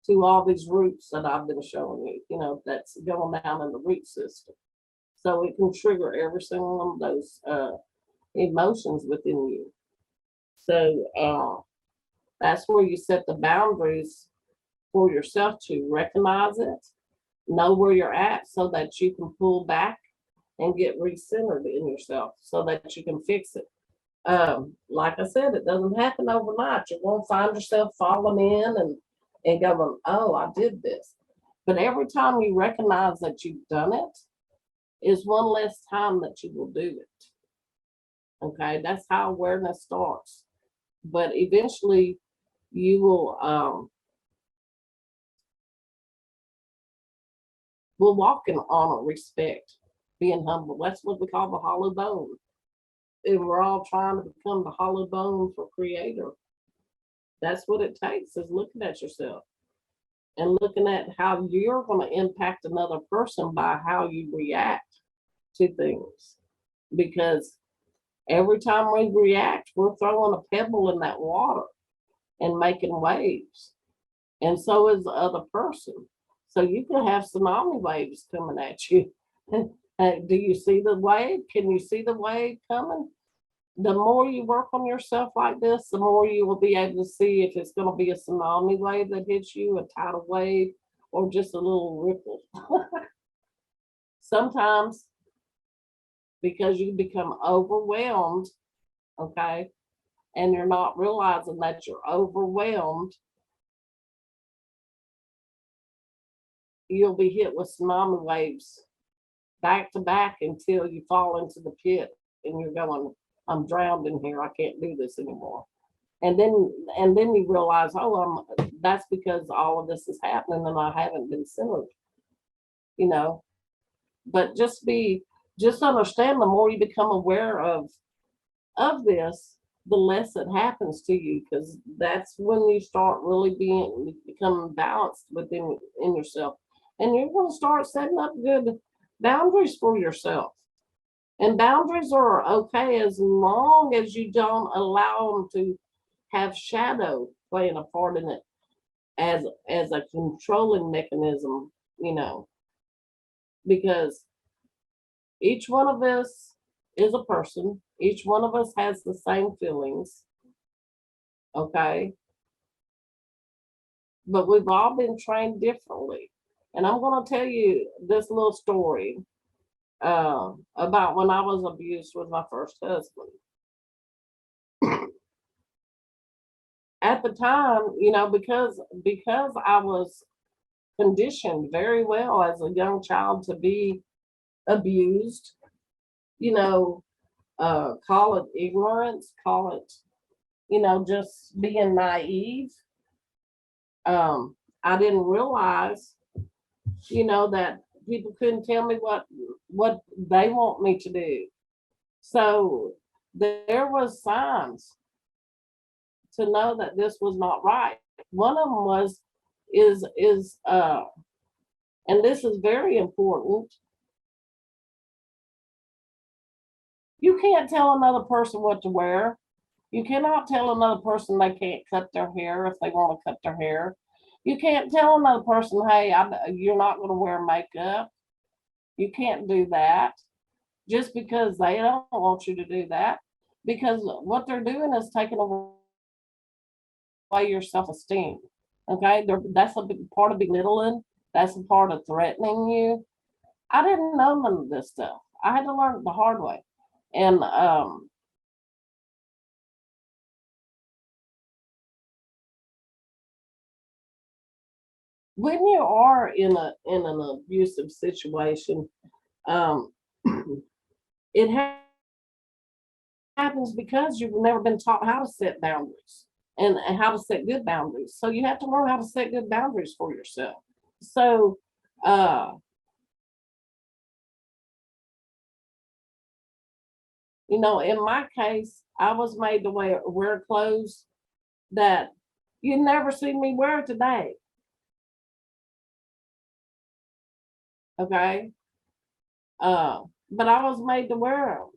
to all these roots that I've been showing you, that's going down in the root system. So it can trigger every single one of those emotions within you. So that's where you set the boundaries for yourself to recognize it, know where you're at so that you can pull back and get recentered in yourself so that you can fix it. Like I said, it doesn't happen overnight. You won't find yourself falling in and going, oh, I did this. But every time you recognize that you've done it, is one less time that you will do it. Okay, that's how awareness starts. But eventually you will walk in honor, respect, being humble. That's what we call the hollow bone. And we're all trying to become the hollow bone for Creator. That's what it takes, is looking at yourself and looking at how you're going to impact another person by how you react to things. Because every time we react, we're throwing a pebble in that water and making waves. And so is the other person. So you can have tsunami waves coming at you. Do you see the wave? Can you see the wave coming? The more you work on yourself like this, the more you will be able to see if it's going to be a tsunami wave that hits you, a tidal wave, or just a little ripple. Sometimes, because you become overwhelmed, okay, and you're not realizing that you're overwhelmed, you'll be hit with tsunami waves back to back until you fall into the pit and you're going, I'm drowned in here. I can't do this anymore. And then you realize, oh, that's because all of this is happening and I haven't been centered, But just understand, the more you become aware of this, the less it happens to you, because that's when you start really becoming balanced in yourself. And you're going to start setting up good boundaries for yourself. And boundaries are okay as long as you don't allow them to have shadow playing a part in it as a controlling mechanism, you know, because each one of us is a person. Each one of us has the same feelings, okay? But we've all been trained differently. And I'm going to tell you this little story about when I was abused with my first husband. At the time, you know, because I was conditioned very well as a young child to be abused, you know, call it ignorance, call it, you know, just being naive. I didn't realize, you know, that people couldn't tell me what they want me to do. So there was signs to know that this was not right. One of them was is and this is very important. You can't tell another person what to wear. You cannot tell another person they can't cut their hair if they want to cut their hair. You can't tell another person, hey, you're not going to wear makeup. You can't do that just because they don't want you to do that. Because what they're doing is taking away your self esteem. Okay, that's a big part of belittling. That's a part of threatening you. I didn't know none of this stuff. I had to learn it the hard way. And when you are in an abusive situation, um, it happens because you've never been taught how to set boundaries and how to set good boundaries. So you have to learn how to set good boundaries for yourself. So uh, you know, in my case, I was made to wear clothes that you never see me wear today. Okay. But I was made to wear them.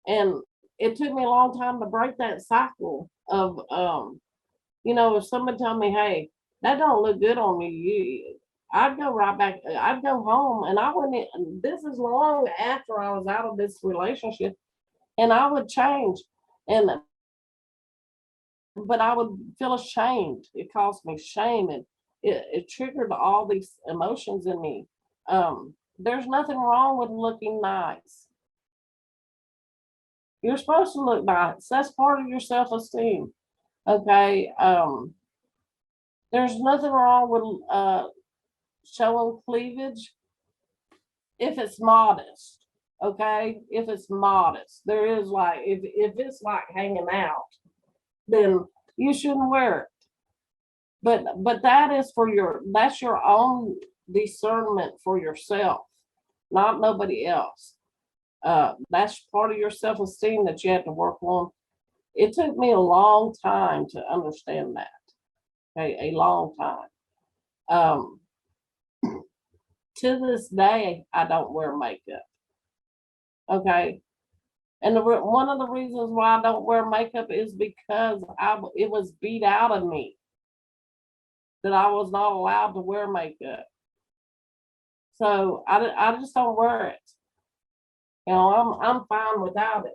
And it took me a long time to break that cycle of, you know, if somebody told me, hey, that don't look good on me, I'd go right back, I'd go home and I wouldn't, this is long after I was out of this relationship and I would change. And but I would feel ashamed. It caused me shame and it triggered all these emotions in me. There's nothing wrong with looking nice. You're supposed to look nice. That's part of your self-esteem. Okay. There's nothing wrong with showing cleavage if it's modest. Okay. If it's modest, there is like if it's like hanging out, then you shouldn't wear it. But that is for that's your own discernment for yourself, not nobody else. That's part of your self-esteem that you have to work on. It took me a long time to understand that. Okay, a long time. Um, to this day, I don't wear makeup. Okay, and one of the reasons why I don't wear makeup is because it was beat out of me that I was not allowed to wear makeup. So I just don't wear it. You know, I'm fine without it.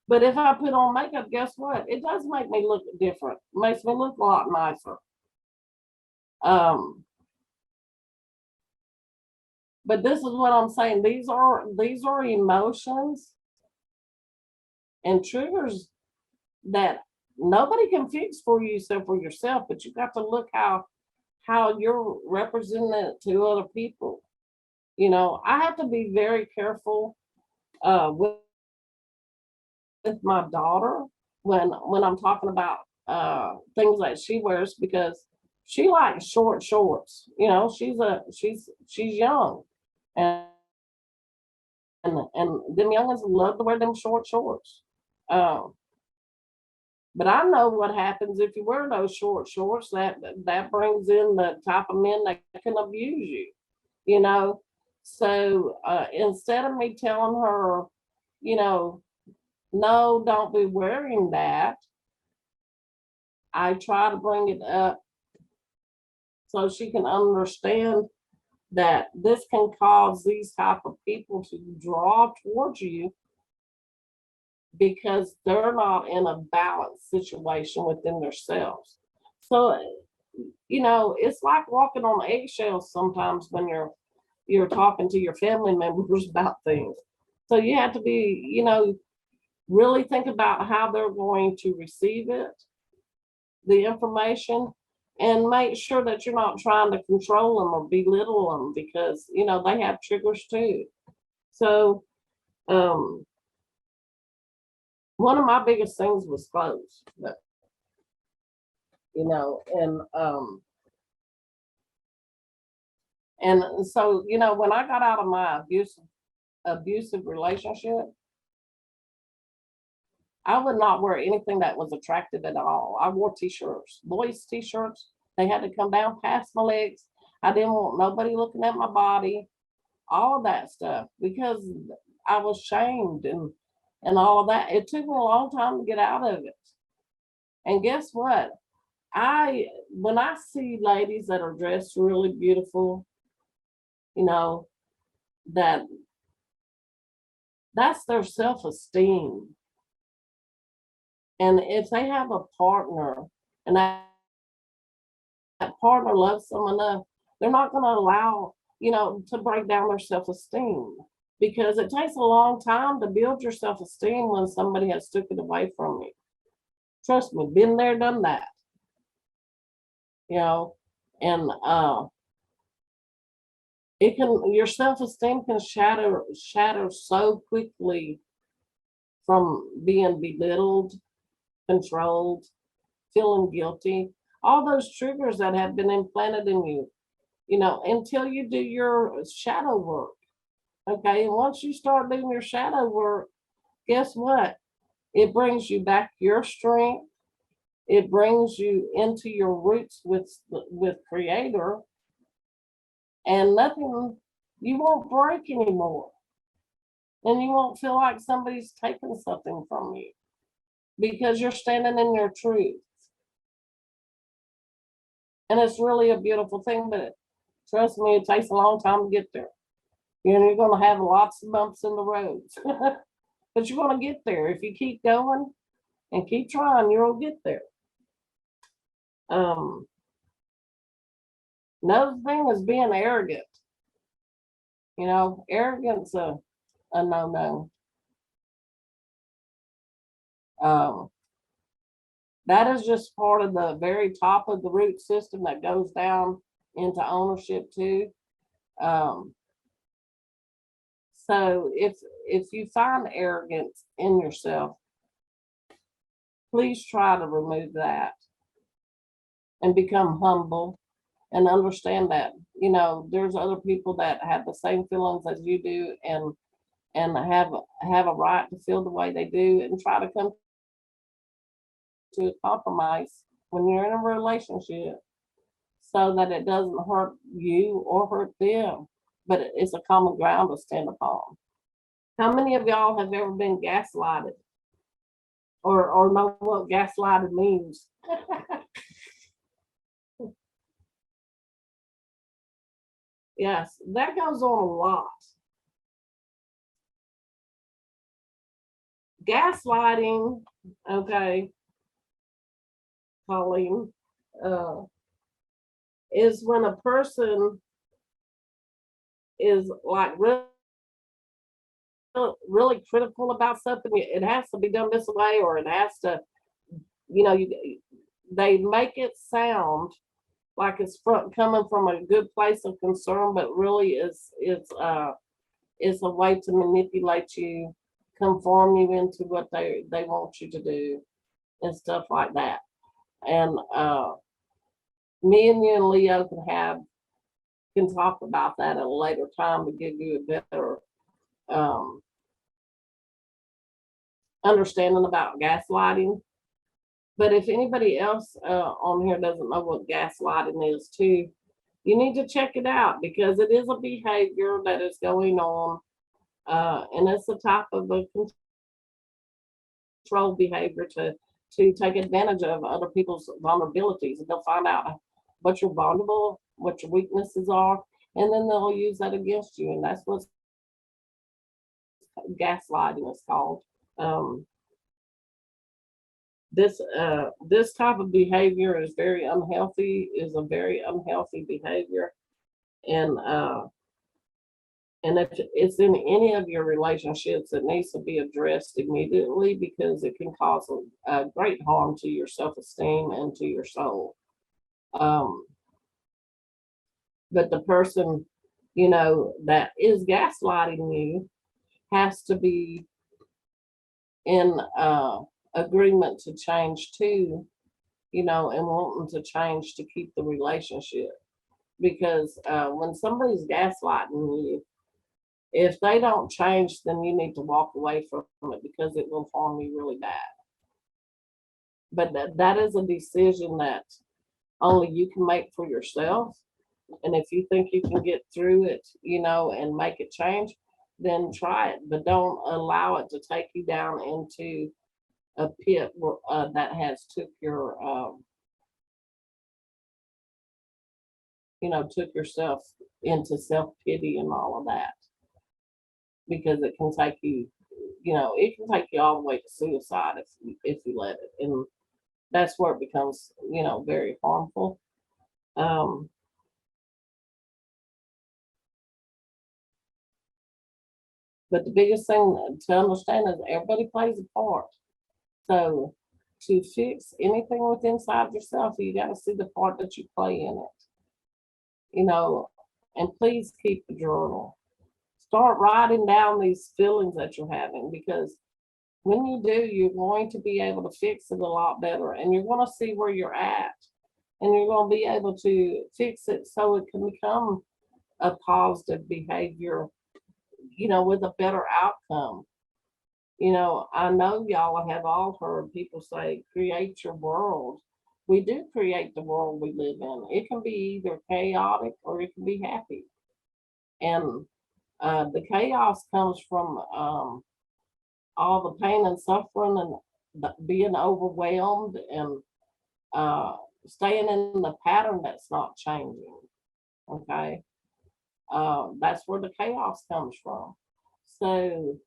But if I put on makeup, guess what? It does make me look different. It makes me look a lot nicer. Um, but this is what I'm saying. These are emotions and triggers that nobody can fix for you except for yourself. But you got to look how you're representing it to other people. You know, I have to be very careful with my daughter when I'm talking about things that she wears because she likes short shorts. You know, she's young and and them youngins love to wear them short shorts. Um, but I know what happens if you wear those short shorts. That brings in the type of men that can abuse you. You know, so instead of me telling her, you know, no, don't be wearing that. I try to bring it up so she can understand that this can cause these type of people to draw towards you because they're not in a balanced situation within themselves. So, it's like walking on eggshells sometimes when you're talking to your family members about things. So you have to be, really think about how they're going to receive it, the information, and make sure that you're not trying to control them or belittle them because, they have triggers too. So, one of my biggest things was clothes, but, and so, when I got out of my abusive relationship, I would not wear anything that was attractive at all. I wore t-shirts, boys t-shirts. They had to come down past my legs. I didn't want nobody looking at my body, all of that stuff, because I was shamed and all of that. It took me a long time to get out of it. And guess what? When I see ladies that are dressed really beautiful, that that's their self-esteem. And if they have a partner and that partner loves them enough, they're not going to allow, to break down their self-esteem because it takes a long time to build your self-esteem when somebody has took it away from you. Trust me, been there, done that. And your self-esteem can shatter so quickly from being belittled, controlled, feeling guilty, all those triggers that have been implanted in you, until you do your shadow work. Okay. And once you start doing your shadow work, guess what? It brings you back your strength. It brings you into your roots with Creator, and you won't break anymore. And you won't feel like somebody's taking something from you because you're standing in your truth. And it's really a beautiful thing, but trust me, it takes a long time to get there. You're going to have lots of bumps in the roads, but you're going to get there. If you keep going and keep trying, you'll get there. Another thing is being arrogant. Arrogance a no-no. That is just part of the very top of the root system that goes down into ownership too. So if you find arrogance in yourself, please try to remove that and become humble and understand that, there's other people that have the same feelings as you do and have a right to feel the way they do, and try to come to a compromise when you're in a relationship so that it doesn't hurt you or hurt them, but it's a common ground to stand upon. How many of y'all have ever been gaslighted or know what gaslighted means? Yes, that goes on a lot. Gaslighting, okay, Colleen, is when a person is like really critical about something. It has to be done this way, or it has to, they make it sound like it's coming from a good place of concern, but really it's a way to manipulate you, conform you into what they want you to do and stuff like that. And me and you and Leo can talk about that at a later time to give you a better understanding about gaslighting. But if anybody else on here doesn't know what gaslighting is too, you need to check it out because it is a behavior that is going on, and it's a type of a control behavior to take advantage of other people's vulnerabilities, and they'll find out what you're vulnerable, what your weaknesses are, and then they'll use that against you. And that's what gaslighting is called. Um, this type of behavior is very unhealthy, is a very unhealthy behavior. And if it's in any of your relationships, it needs to be addressed immediately, because it can cause a great harm to your self-esteem and to your soul. But the person, that is gaslighting you has to be in agreement to change too, and wanting to change to keep the relationship. Because when somebody's gaslighting you, if they don't change, then you need to walk away from it, because it will harm you really bad. But that is a decision that only you can make for yourself. And if you think you can get through it, and make it change, then try it. But don't allow it to take you down into a pit that has took yourself into self-pity and all of that. Because it can take you, all the way to suicide if you let it. And that's where it becomes, very harmful. But the biggest thing to understand is everybody plays a part. So to fix anything within inside yourself, you got to see the part that you play in it. And please keep a journal. Start writing down these feelings that you're having, because when you do, you're going to be able to fix it a lot better, and you're going to see where you're at, and you're going to be able to fix it so it can become a positive behavior, with a better outcome. I know y'all have all heard people say, create your world. We do create the world we live in. It can be either chaotic or it can be happy. And the chaos comes from all the pain and suffering and being overwhelmed and staying in the pattern that's not changing. Okay. That's where the chaos comes from. So,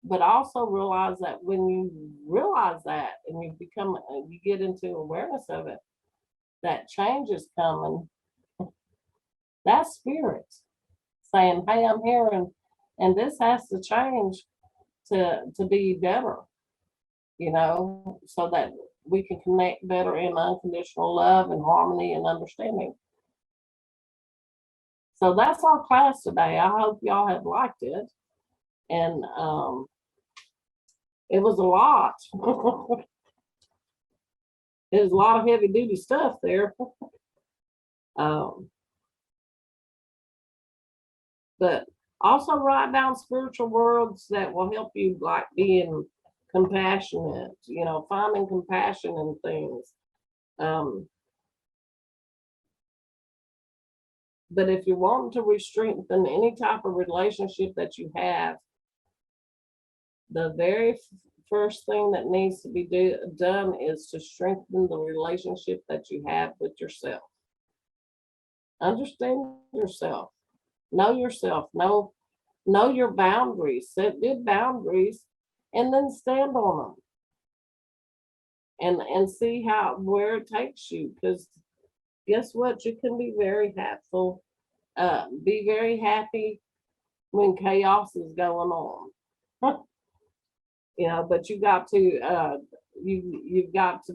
but also realize that when you realize that and you get into awareness of it, that change is coming. That's spirit saying, hey, I'm here, and this has to change to be better, so that we can connect better in unconditional love and harmony and understanding. So that's our class today. I hope y'all have liked it. And it was a lot. It was a lot of heavy duty stuff there. But also write down spiritual words that will help you, like being compassionate, finding compassion in things. But if you want to re-strengthen any type of relationship that you have, the very first thing that needs to be done is to strengthen the relationship that you have with yourself. Understand yourself. Know yourself. Know your boundaries. Set good boundaries, and then stand on them. And see where it takes you. Because guess what? You can be very happy. Be very happy when chaos is going on. But you got to you've got to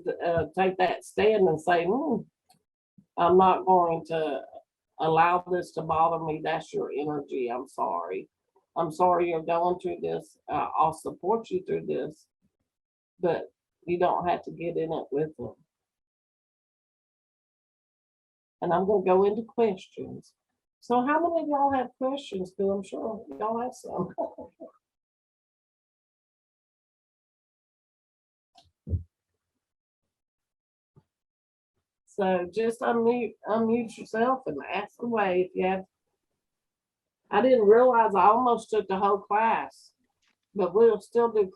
take that stand and say, I'm not going to allow this to bother me. That's your energy. I'm sorry you're going through this. I'll support you through this, but you don't have to get in it with them. And I'm going to go into questions. So how many of y'all have questions? Because I'm sure y'all have some. So just unmute yourself and ask away if you have. I didn't realize I almost took the whole class, but we'll still do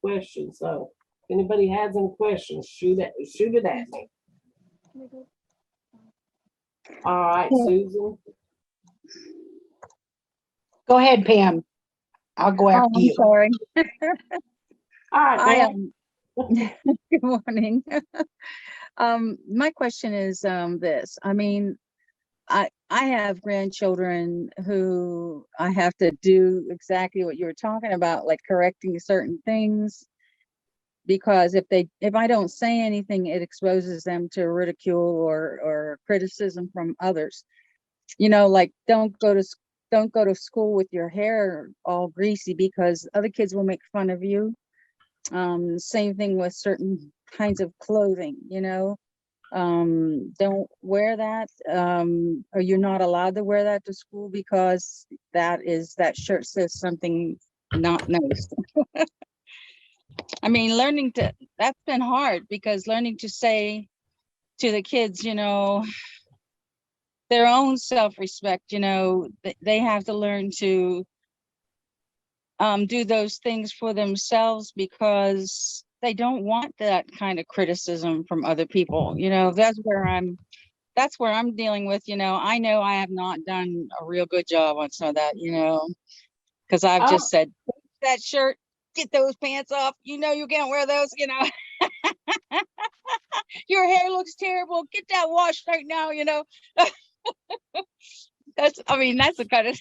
questions. So Anybody has any questions, shoot it at me. All right, Susan. Go ahead, Pam. I'll go after I'm you. sorry. All right, I Pam. Good morning. My question is this. I mean, I have grandchildren who I have to do exactly what you were talking about, like correcting certain things, because if I don't say anything, it exposes them to ridicule or criticism from others. You know, like don't go to school with your hair all greasy because other kids will make fun of you. Same thing with certain kinds of clothing, you know. Don't wear that, or you're not allowed to wear that to school because that shirt says something not nice. I mean, that's been hard, because learning to say to the kids, you know, their own self-respect, you know, they have to learn to do those things for themselves, because they don't want that kind of criticism from other people. You know, that's where I'm dealing with. You know I have not done a real good job on some of that, you know, because I've Oh, just said, that shirt, get those pants off, you know, you can't wear those, you know. Your hair looks terrible, get that washed right now, you know. That's the kind of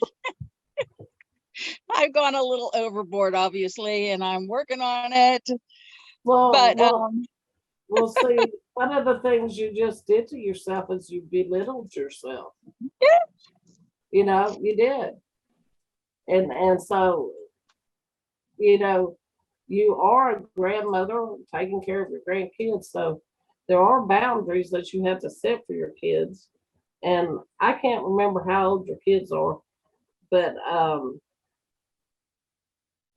I've gone a little overboard, obviously, and I'm working on it. But well, see, one of the things you just did to yourself is you belittled yourself. yeah. You know, you did. And so, you know, you are a grandmother taking care of your grandkids. So there are boundaries that you have to set for your kids. And I can't remember how old your kids are, but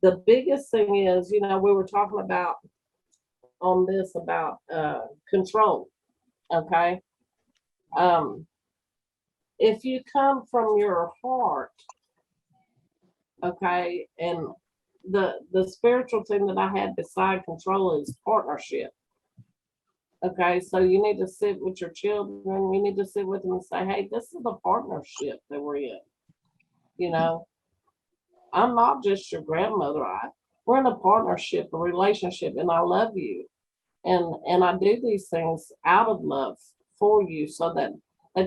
the biggest thing is, you know, we were talking about on this about control. Okay. If you come from your heart, okay, and the spiritual thing that I had beside control is partnership. Okay, so you need to sit with your children, you need to sit with them and say, hey, this is a partnership that we're in. You know, I'm not just your grandmother. We're in a partnership, a relationship, and I love you. And I do these things out of love for you, so that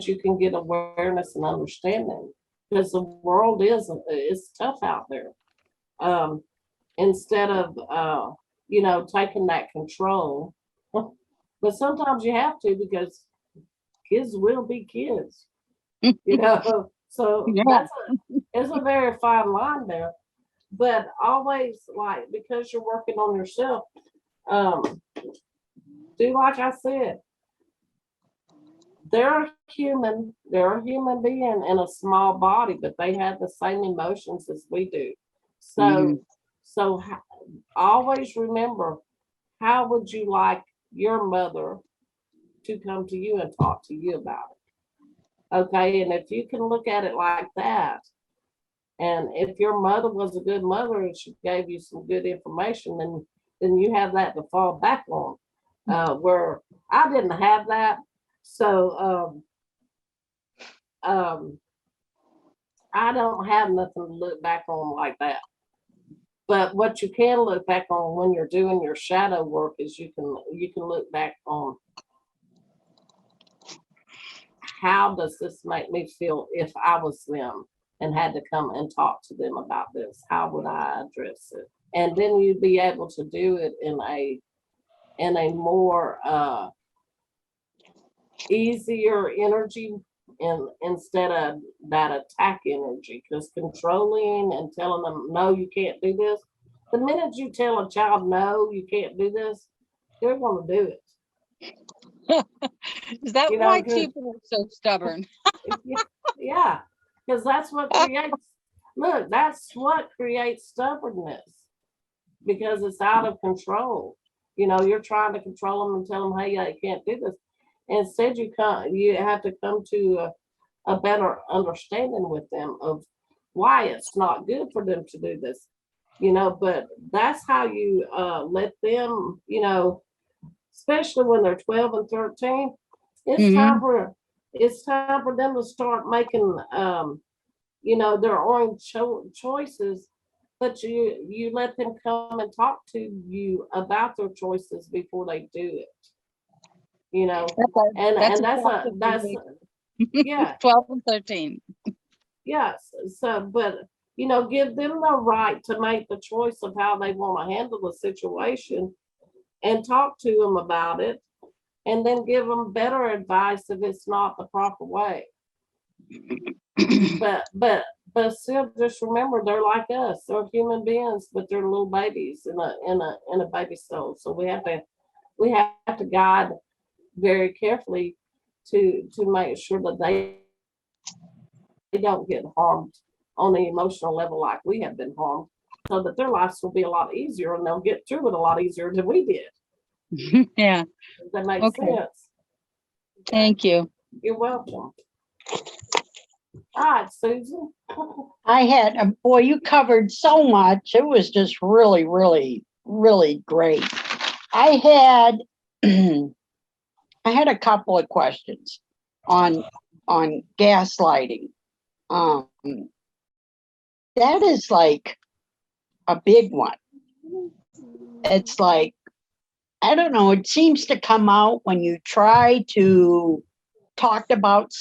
you can get awareness and understanding, because the world is tough out there. Instead of you know, taking that control, but sometimes you have to, because kids will be kids, you know. So Yeah. it's a very fine line there, but always, like, because you're working on yourself, do like I said, they're a human being in a small body, but they have the same emotions as we do. So, Mhm. so always remember, how would you like your mother to come to you and talk to you about it? Okay, and if you can look at it like that, and if your mother was a good mother and she gave you some good information, then you have that to fall back on. Where I didn't have that, so I don't have nothing to look back on like that. But what you can look back on when you're doing your shadow work is you can look back on, how does this make me feel if I was them and had to come and talk to them about this? How would I address it? And then you'd be able to do it in a more easier energy, and instead of that attack energy, because controlling and telling them no, you can't do this. The minute you tell a child no, you can't do this, they're going to do it. Is that You know, why people are so stubborn? yeah, because that's what creates. Look, that's what creates stubbornness, because it's out of control. You know, you're trying to control them and tell them, hey, yeah, you can't do this. Instead, you have to come to a better understanding with them of why it's not good for them to do this. But that's how you let them, especially when they're 12 and 13, it's Mhm. time for them to start making their own choices, but you let them come and talk to you about their choices before they do it, That's and that's a exactly that's yeah. 12 and 13. Yes, so, but, give them the right to make the choice of how they want to handle the situation and talk to them about it, and then give them better advice if it's not the proper way. But, still just remember they're like us. They're human beings, but they're little babies in a baby soul. So we have to guide very carefully to make sure that they don't get harmed on the emotional level like we have been harmed, so that their lives will be a lot easier and they'll get through it a lot easier than we did. Yeah. Does that make Okay. sense? Thank you. You're welcome. All right, Susan. boy, you covered so much. It was just really, really, really great. I had I had a couple of questions on gaslighting. Um, that is like a big one. It's like, I don't know, it seems to come out when you try to talk about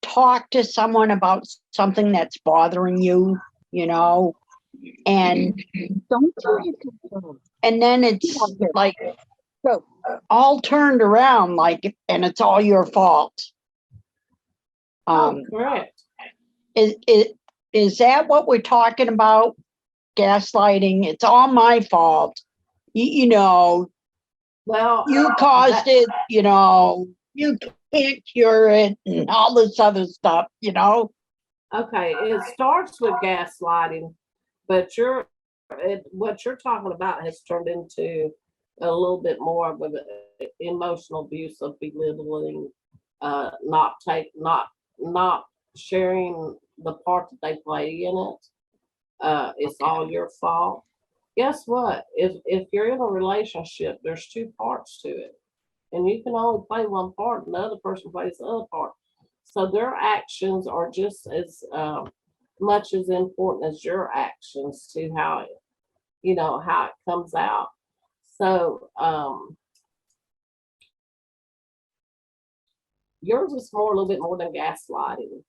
talk to someone about something that's bothering you, and Don't try to and then it's like go. all turned around, like, and it's all your fault. Correct. Is that what we're talking about? Gaslighting? It's all my fault. Well, You caused it. You can't cure it, and all this other stuff. okay, it starts with gaslighting, but what you're talking about has turned into a little bit more of an emotional abuse of belittling, not sharing the part that they play in it. It's all your fault. Guess what? If you're in a relationship, there's two parts to it, and you can only play one part, and the other person plays the other part. So their actions are just as much as important as your actions to how it comes out. So yours is a little bit more than gaslighting.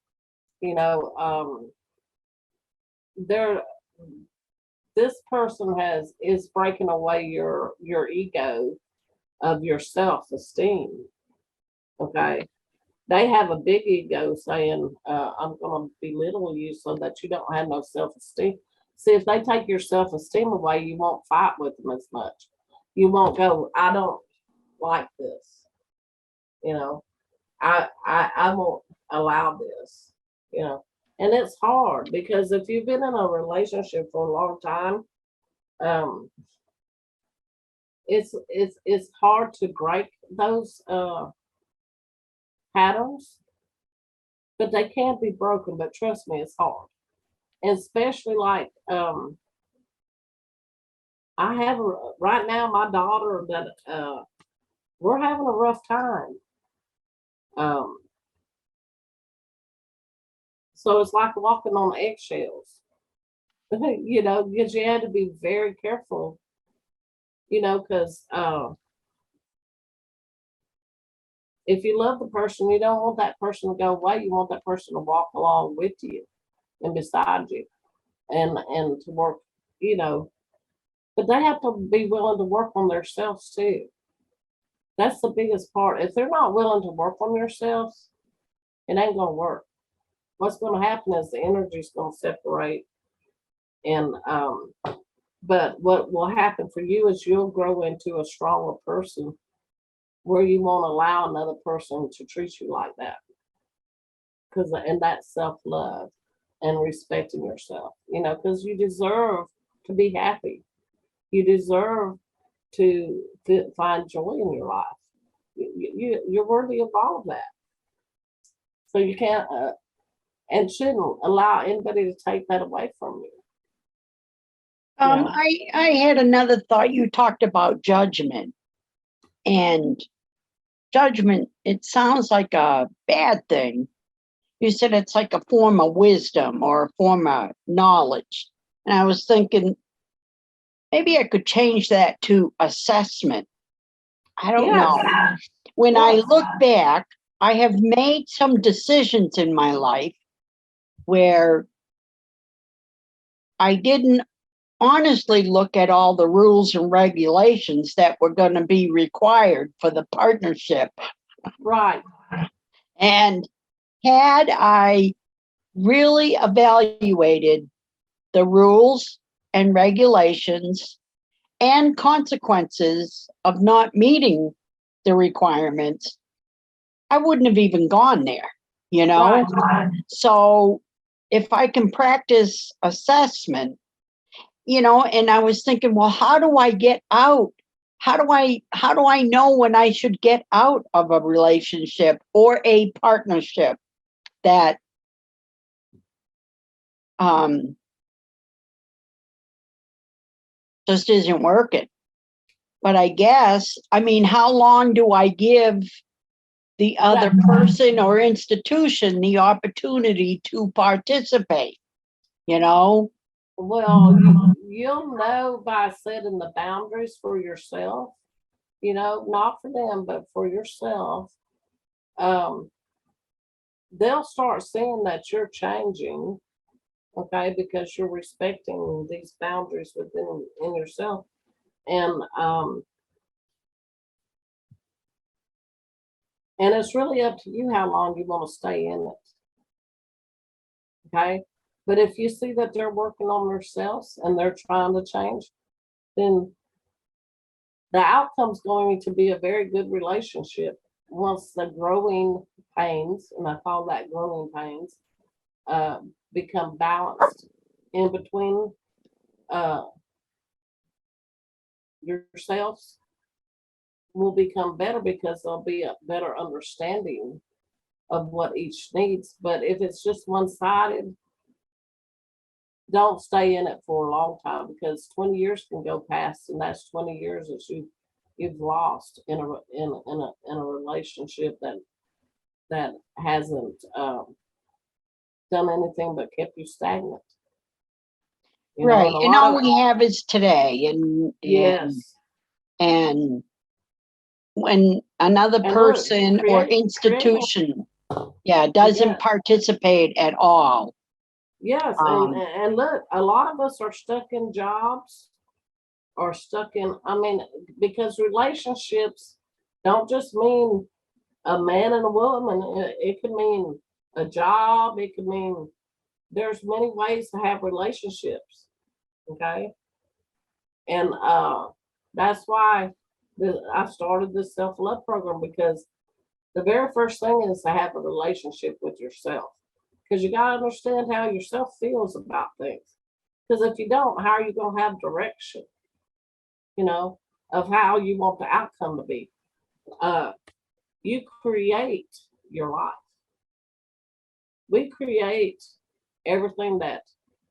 You know, there this person is breaking away your ego of your self-esteem. Okay. They have a big ego saying, I'm going to belittle you so that you don't have no self-esteem. See, if they take your self-esteem away, you won't fight with them as much. You won't go, I don't like this. You know, I won't allow this, and it's hard because if you've been in a relationship for a long time, um, it's hard to break those patterns, but they can't be broken. But trust me, it's hard, and especially like I have right now my daughter that we're having a rough time. Um, so it's like walking on eggshells, because you had to be very careful, because if you love the person, you don't want that person to go away. You want that person to walk along with you and beside you, and to work, you know. But they have to be willing to work on themselves too. That's the biggest part. If they're not willing to work on themselves, it ain't gonna work. What's gonna happen is the energy's gonna separate, and but what will happen for you is you'll grow into a stronger person where you won't allow another person to treat you like that. And that's self-love and respecting yourself, because you deserve to be happy. You deserve to find joy in your life. You're worthy of all of that. So you can't and shouldn't allow anybody to take that away from you. Yeah. I had another thought. You talked about judgment, and judgment, it sounds like a bad thing. You said it's like a form of wisdom or a form of knowledge. And I was thinking maybe I could change that to assessment. I don't know. Yes. When I Yes. look back, I have made some decisions in my life where I didn't honestly look at all the rules and regulations that were going to be required for the partnership. Right. And had I really evaluated the rules and regulations and consequences of not meeting the requirements, I wouldn't have even gone there, you know? Right. So if I can practice assessment, you know, and I was thinking, well, how do I get out? How do I know when I should get out of a relationship or a partnership that just isn't working? But I guess, I mean, how long do I give the other person or institution the opportunity to participate? You know? Well, you'll know by setting the boundaries for yourself, you know, not for them, but for yourself. Um, they'll start seeing that you're changing, okay, because you're respecting these boundaries within in yourself. And and it's really up to you how long you want to stay in it. Okay. But if you see that they're working on themselves and they're trying to change, then the outcome's going to be a very good relationship once the growing pains, and I call that growing pains, become balanced in between uh, yourselves will become better because there'll be a better understanding of what each needs. But if it's just one-sided, don't stay in it for a long time because 20 years can go past, and that's 20 years that you've lost in a relationship that hasn't done anything but kept you stagnant. You know, Right. and a And lot all of we have is today. yes, And when another and look, person or creating institution, yeah, doesn't yeah, participate at all. yes, Um, and look, a lot of us are stuck in jobs or stuck in. I mean, because relationships don't just mean a man and a woman. It could mean a job. It could mean there's many ways to have relationships. Okay, and that's why I started this self-love program because the very first thing is to have a relationship with yourself because you got to understand how yourself feels about things. Because if you don't, how are you going to have direction, you know, of how you want the outcome to be? Uh, you create your life. We create everything that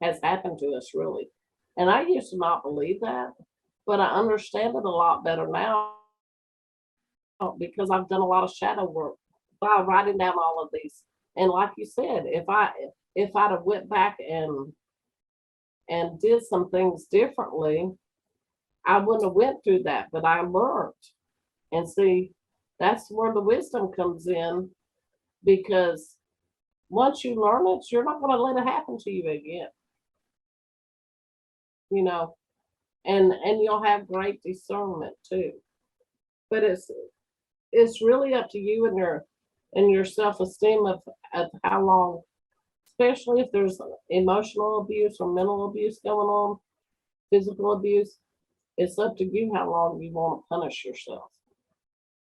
has happened to us, really. And I used to not believe that, but I understand it a lot better now because I've done a lot of shadow work by writing down all of these. And like you said, if I'd have went back and did some things differently, I wouldn't have went through that. But I learned, and see, that's where the wisdom comes in because once you learn it, you're not going to let it happen to you again. You know, and you'll have great discernment too. But it's really up to you and your self-esteem of how long, especially if there's emotional abuse or mental abuse going on, physical abuse, it's up to you how long you want to punish yourself.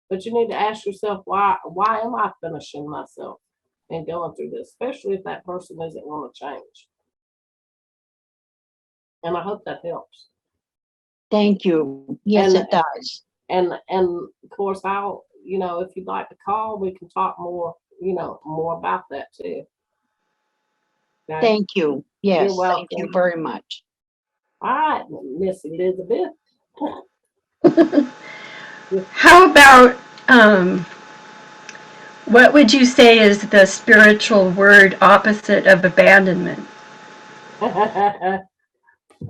But you need to ask yourself, why am I punishing myself and going through this, especially if that person isn't going to change. And I hope that helps. Thank you. Yes, And it does. and of course I'll, if you'd like to call, we can talk more, more about that too. Okay. Thank you. You're Yes, thank you welcome. very much. All right, Miss Elizabeth. How about what would you say is the spiritual word opposite of abandonment?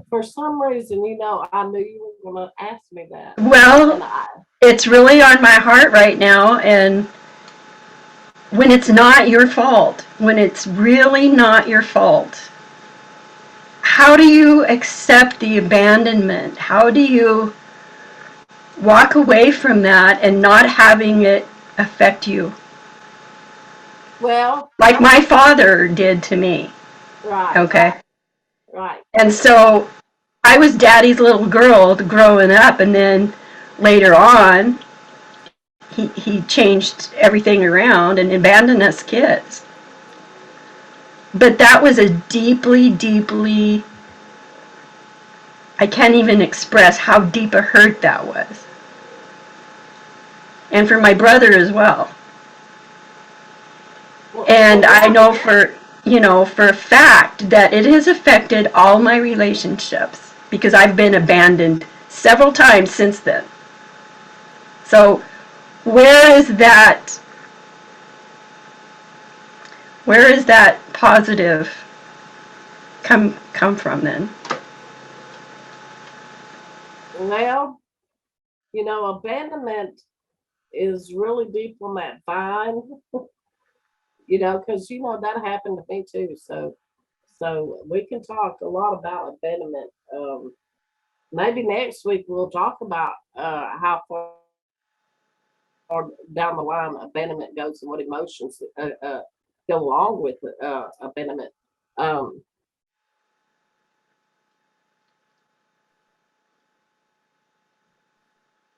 For some reason, I knew you were going to ask me that. Well, And it's really on my heart right now, and when it's not your fault, when it's really not your fault, how do you accept the abandonment? How do you walk away from that and not having it affect you? well, Like my father did to me, right, okay? right. And so I was daddy's little girl growing up, and then later on, he changed everything around and abandoned us kids. But that was a deeply, deeply, I can't even express how deep a hurt that was. And for my brother as well. And I know for a fact that it has affected all my relationships because I've been abandoned several times since then. So where is that positive come from then? Well, abandonment is really deep on that vine, because that happened to me too. So we can talk a lot about abandonment. Maybe next week we'll talk about how far down the line abandonment goes and what emotions go along with abandonment. Um,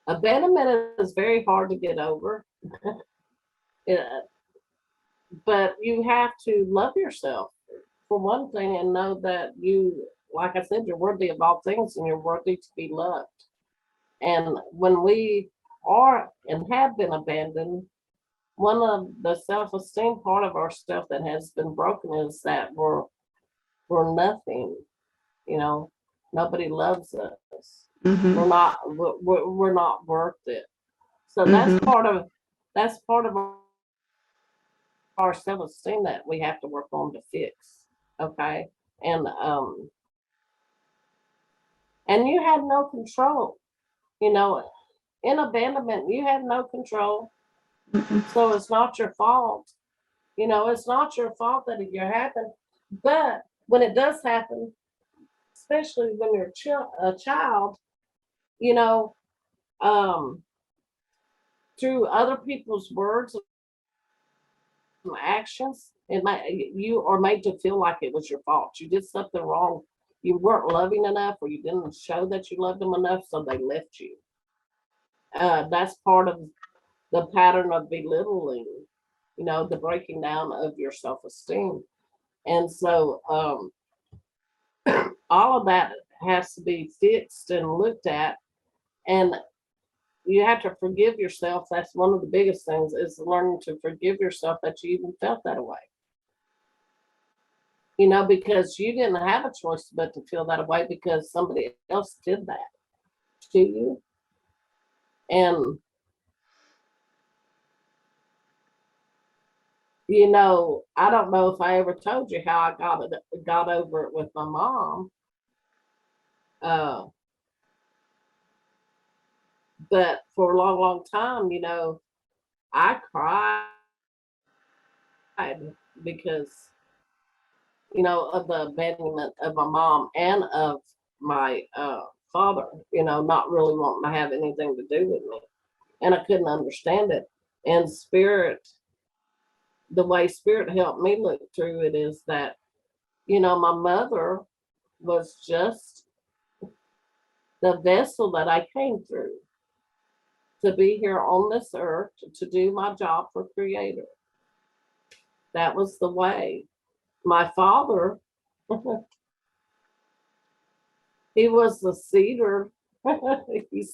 Abandonment is very hard to get over. Yeah, but you have to love yourself for one thing and know that like I said, you're worthy of all things and you're worthy to be loved. And when we are and have been abandoned, one of the self-esteem part of our stuff that has been broken is that we're nothing, you know, nobody loves us. Mm-hmm. We're not worth it. So Mm-hmm. that's part of our self-esteem that we have to work on to fix. Okay. And and you had no control, you know, in abandonment, you had no control. Mm-hmm. So it's not your fault. It's not your fault that it happened. But when it does happen, especially when you're a child, you know, um, through other people's words and actions, you are made to feel like it was your fault. You did something wrong. You weren't loving enough, or you didn't show that you loved them enough, so they left you. That's part of the pattern of belittling, the breaking down of your self-esteem. And so all of that has to be fixed and looked at. And you have to forgive yourself. That's one of the biggest things, is learning to forgive yourself that you even felt that way. Because you didn't have a choice but to feel that way because somebody else did that to you. And I don't know if I ever told you how I got over it with my mom. Uh, but for a long, long time, I cried because, of the abandonment of my mom and of my father, not really wanting to have anything to do with me. And I couldn't understand it. And the way spirit helped me look through it is that, my mother was just the vessel that I came through to be here on this earth to do my job for Creator. That was the way. My father, he was the seeder. He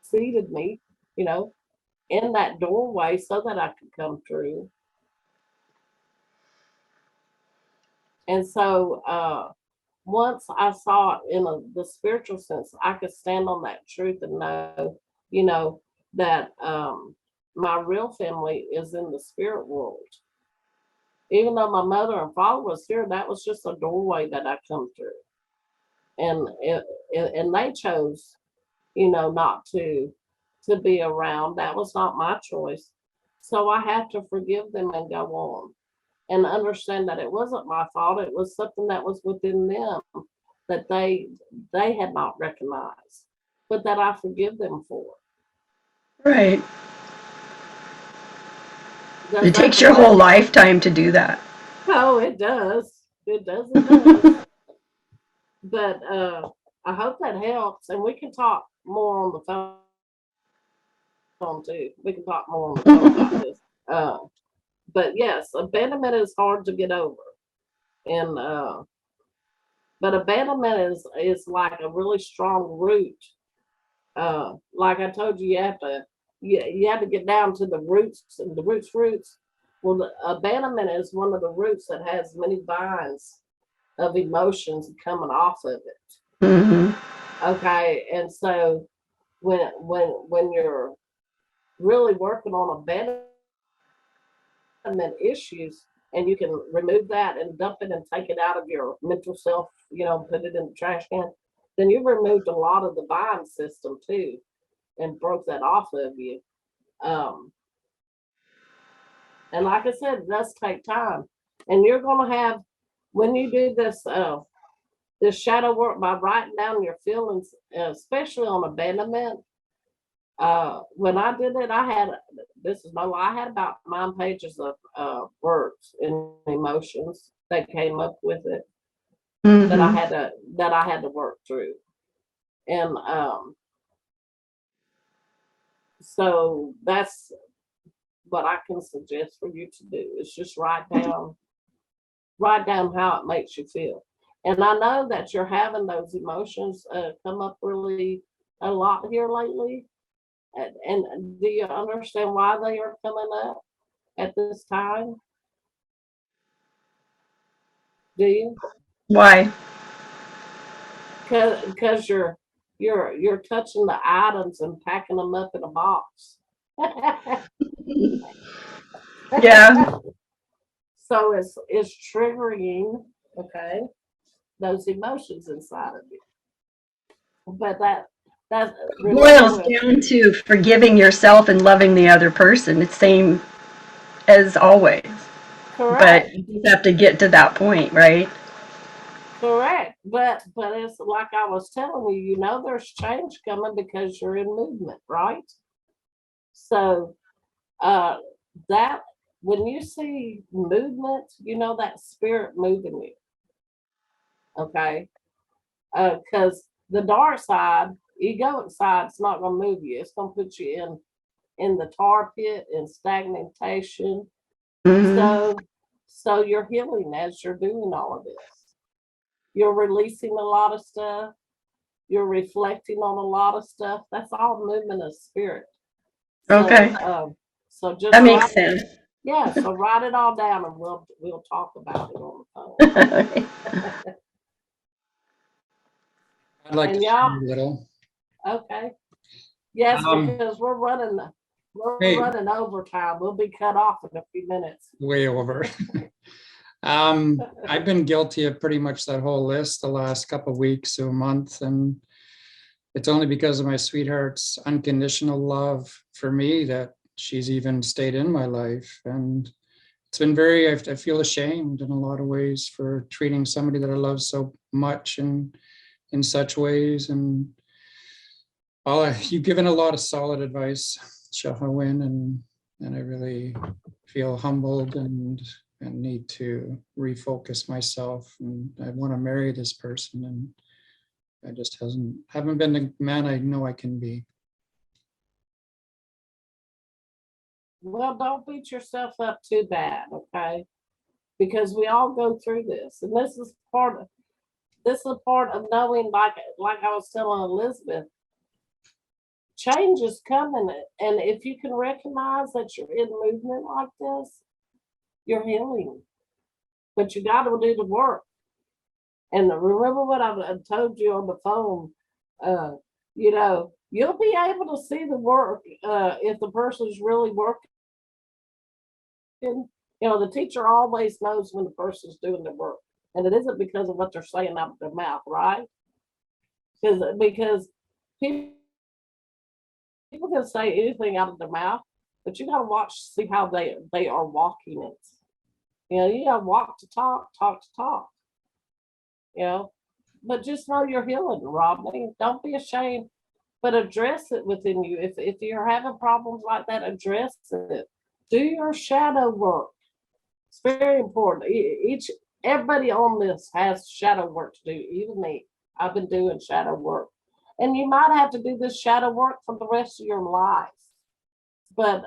seated me, you know, in that doorway so that I could come through. And so once I saw it in the spiritual sense, I could stand on that truth and know, you know, that my real family is in the spirit world. Even though my mother and father was here, that was just a doorway that I come through, and and they chose, you know, not to be around. That was not my choice. So I have to forgive them and go on and understand that it wasn't my fault. It was something that was within them that they had not recognized, but that I forgive them for. Right. Does It that takes your relate? whole lifetime to do that. Oh, it does. It does. It does. But I hope that helps, and we can talk more on the phone too. We can talk more on the phone about this. Uh, but yes, abandonment is hard to get over, and but abandonment is like a really strong root. Like I told you, you have to get down to the roots and the roots. Well, the abandonment is one of the roots that has many vines of emotions coming off of it. Hmm. Okay, and so when you're really working on abandonment issues, and you can remove that and dump it and take it out of your mental self, you know, put it in the trash can, then you've removed a lot of the buying system too, and broke that off of you. Um, and like I said, it does take time, and you're gonna have, when you do this shadow work by writing down your feelings, especially on abandonment. When I did it, I had, this is no lie, I had about 9 pages of words and emotions that came up with it that I Hmm. had to work through. And so that's what I can suggest for you to do, is just write down how it makes you feel. And I know that you're having those emotions come up really a lot here lately. And do you understand why they are coming up at this time? Do you? Why? Because you're touching the items and packing them up in a box. Yeah. So it's triggering, okay, those emotions inside of you. But that It boils remember, down to forgiving yourself and loving the other person. It's same as always. But correct, you just have to get to that point, right? correct. But it's like I was telling you, you know, there's change coming because you're in movement, right? So uh that when you see movement, you know that spirit moving you, okay? Because the dark side, egoic side, it's not going to move you. It's going to put you in the tar pit, in stagnation. Hmm. So you're healing as you're doing all of this. You're releasing a lot of stuff. You're reflecting on a lot of stuff. That's all movement of spirit. Okay. So so just That makes write, sense. yeah. So write it all down, and we'll talk about it on the phone. I'd like to And share y'all, a little. okay. Yes, Um, because we're hey, running overtime. We'll be cut off in a few minutes. way over. I've been guilty of pretty much that whole list the last couple of weeks to a month, and it's only because of my sweetheart's unconditional love for me that she's even stayed in my life. And it's been I feel ashamed in a lot of ways for treating somebody that I love so much and in such ways. And you've given a lot of solid advice, ShaHaWin, and I really feel humbled and need to refocus myself. And I want to marry this person, and I just haven't been the man I know I can be. Well, don't beat yourself up too bad, okay? Because we all go through this, and this is part of knowing, like I was telling Elizabeth, change is coming, and if you can recognize that you're in movement like this, you're healing. But you got to do the work. And remember what I told you on the phone, you'll be able to see the work, if the person's really working. The teacher always knows when the person's doing their work, and it isn't because of what they're saying out of their mouth, right? Because people can say anything out of their mouth, but you gotta watch, see how they are walking it. You gotta walk to talk to talk. But just know you're healing, Rodney. Don't be ashamed, but address it within you. If you're having problems like that, address it. Do your shadow work. It's very important. Everybody on this has shadow work to do, even me. I've been doing shadow work. And you might have to do this shadow work for the rest of your life. But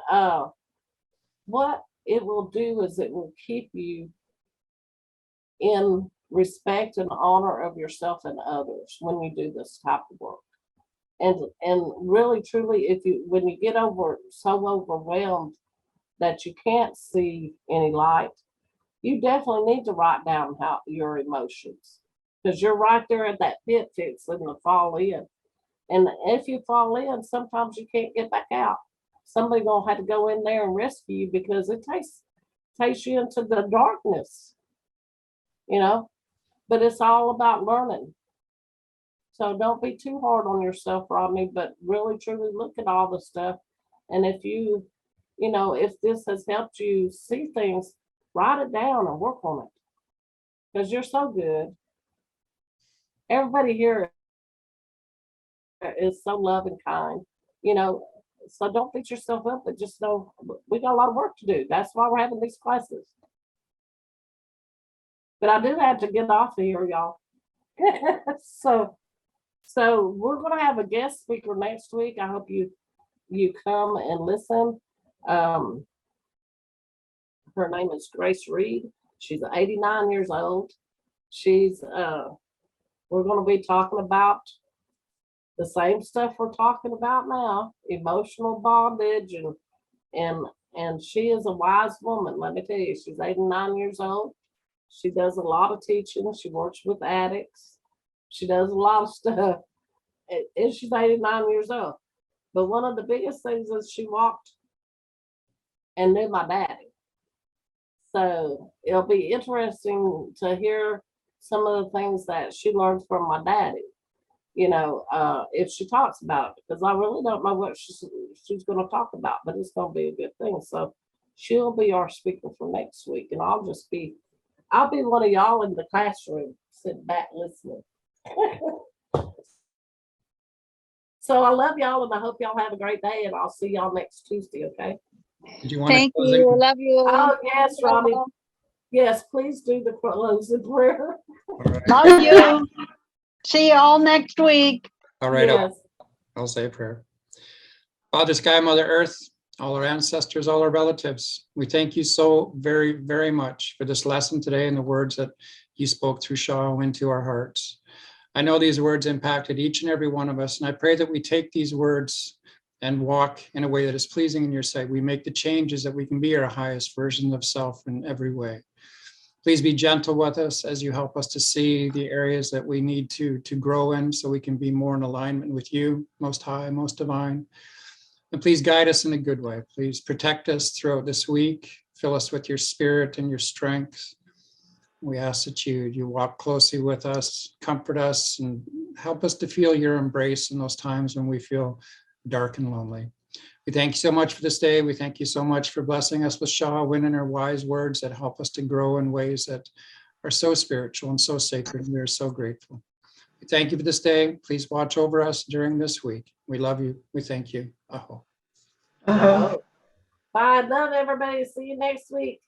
what it will do is it will keep you in respect and honor of yourself and others when you do this type of work. And really truly, when you get so overwhelmed that you can't see any light, you definitely need to write down your emotions, because you're right there at that pit fixing to fall in. And if you fall in, sometimes you can't get back out. Somebody gonna have to go in there and rescue you, because it takes you into the darkness, but it's all about learning. So don't be too hard on yourself, Rodney, but really truly look at all the stuff. And if if this has helped you see things, write it down and work on it, because you're so good. Everybody here is so loving, kind, so don't beat yourself up, but just know we got a lot of work to do. That's why we're having these classes. But I do have to get off of here, y'all. So we're going to have a guest speaker next week. I hope you come and listen. Her name is Grace Reed. She's 89 years old. We're going to be talking about the same stuff we're talking about now, emotional bondage, and she is a wise woman. Let me tell you, she's 89 years old. She does a lot of teaching. She works with addicts. She does a lot of stuff. And she's 89 years old. But one of the biggest things is she walked and knew my daddy. So it'll be interesting to hear some of the things that she learned from my daddy, if she talks about it, because I really don't know what she's going to talk about, but it's going to be a good thing. So she'll be our speaker for next week, and I'll be one of y'all in the classroom sitting back listening. So I love y'all, and I hope y'all have a great day, and I'll see y'all next Tuesday, okay? Did you want Thank to close you. it? Love you. Oh, yes, Robbie. Yes, please do the closing prayer. All right. Love you. See you all next week. All right. Yes. I'll say a prayer. Father Sky, Mother Earth, all our ancestors, all our relatives, we thank you so very, very much for this lesson today and the words that you spoke through ShaHaWin to our hearts. I know these words impacted each and every one of us, and I pray that we take these words and walk in a way that is pleasing in your sight. We make the changes that we can be our highest version of self in every way. Please be gentle with us as you help us to see the areas that we need to grow in, so we can be more in alignment with you, most high, most divine. And please guide us in a good way. Please protect us throughout this week. Fill us with your spirit and your strength. We ask that you walk closely with us, comfort us, and help us to feel your embrace in those times when we feel dark and lonely. We thank you so much for this day. We thank you so much for blessing us with ShaHaWin and her wise words that help us to grow in ways that are so spiritual and so sacred. We are so grateful. We thank you for this day. Please watch over us during this week. We love you. We thank you. Aho. Oh. Bye. Love everybody. See you next week.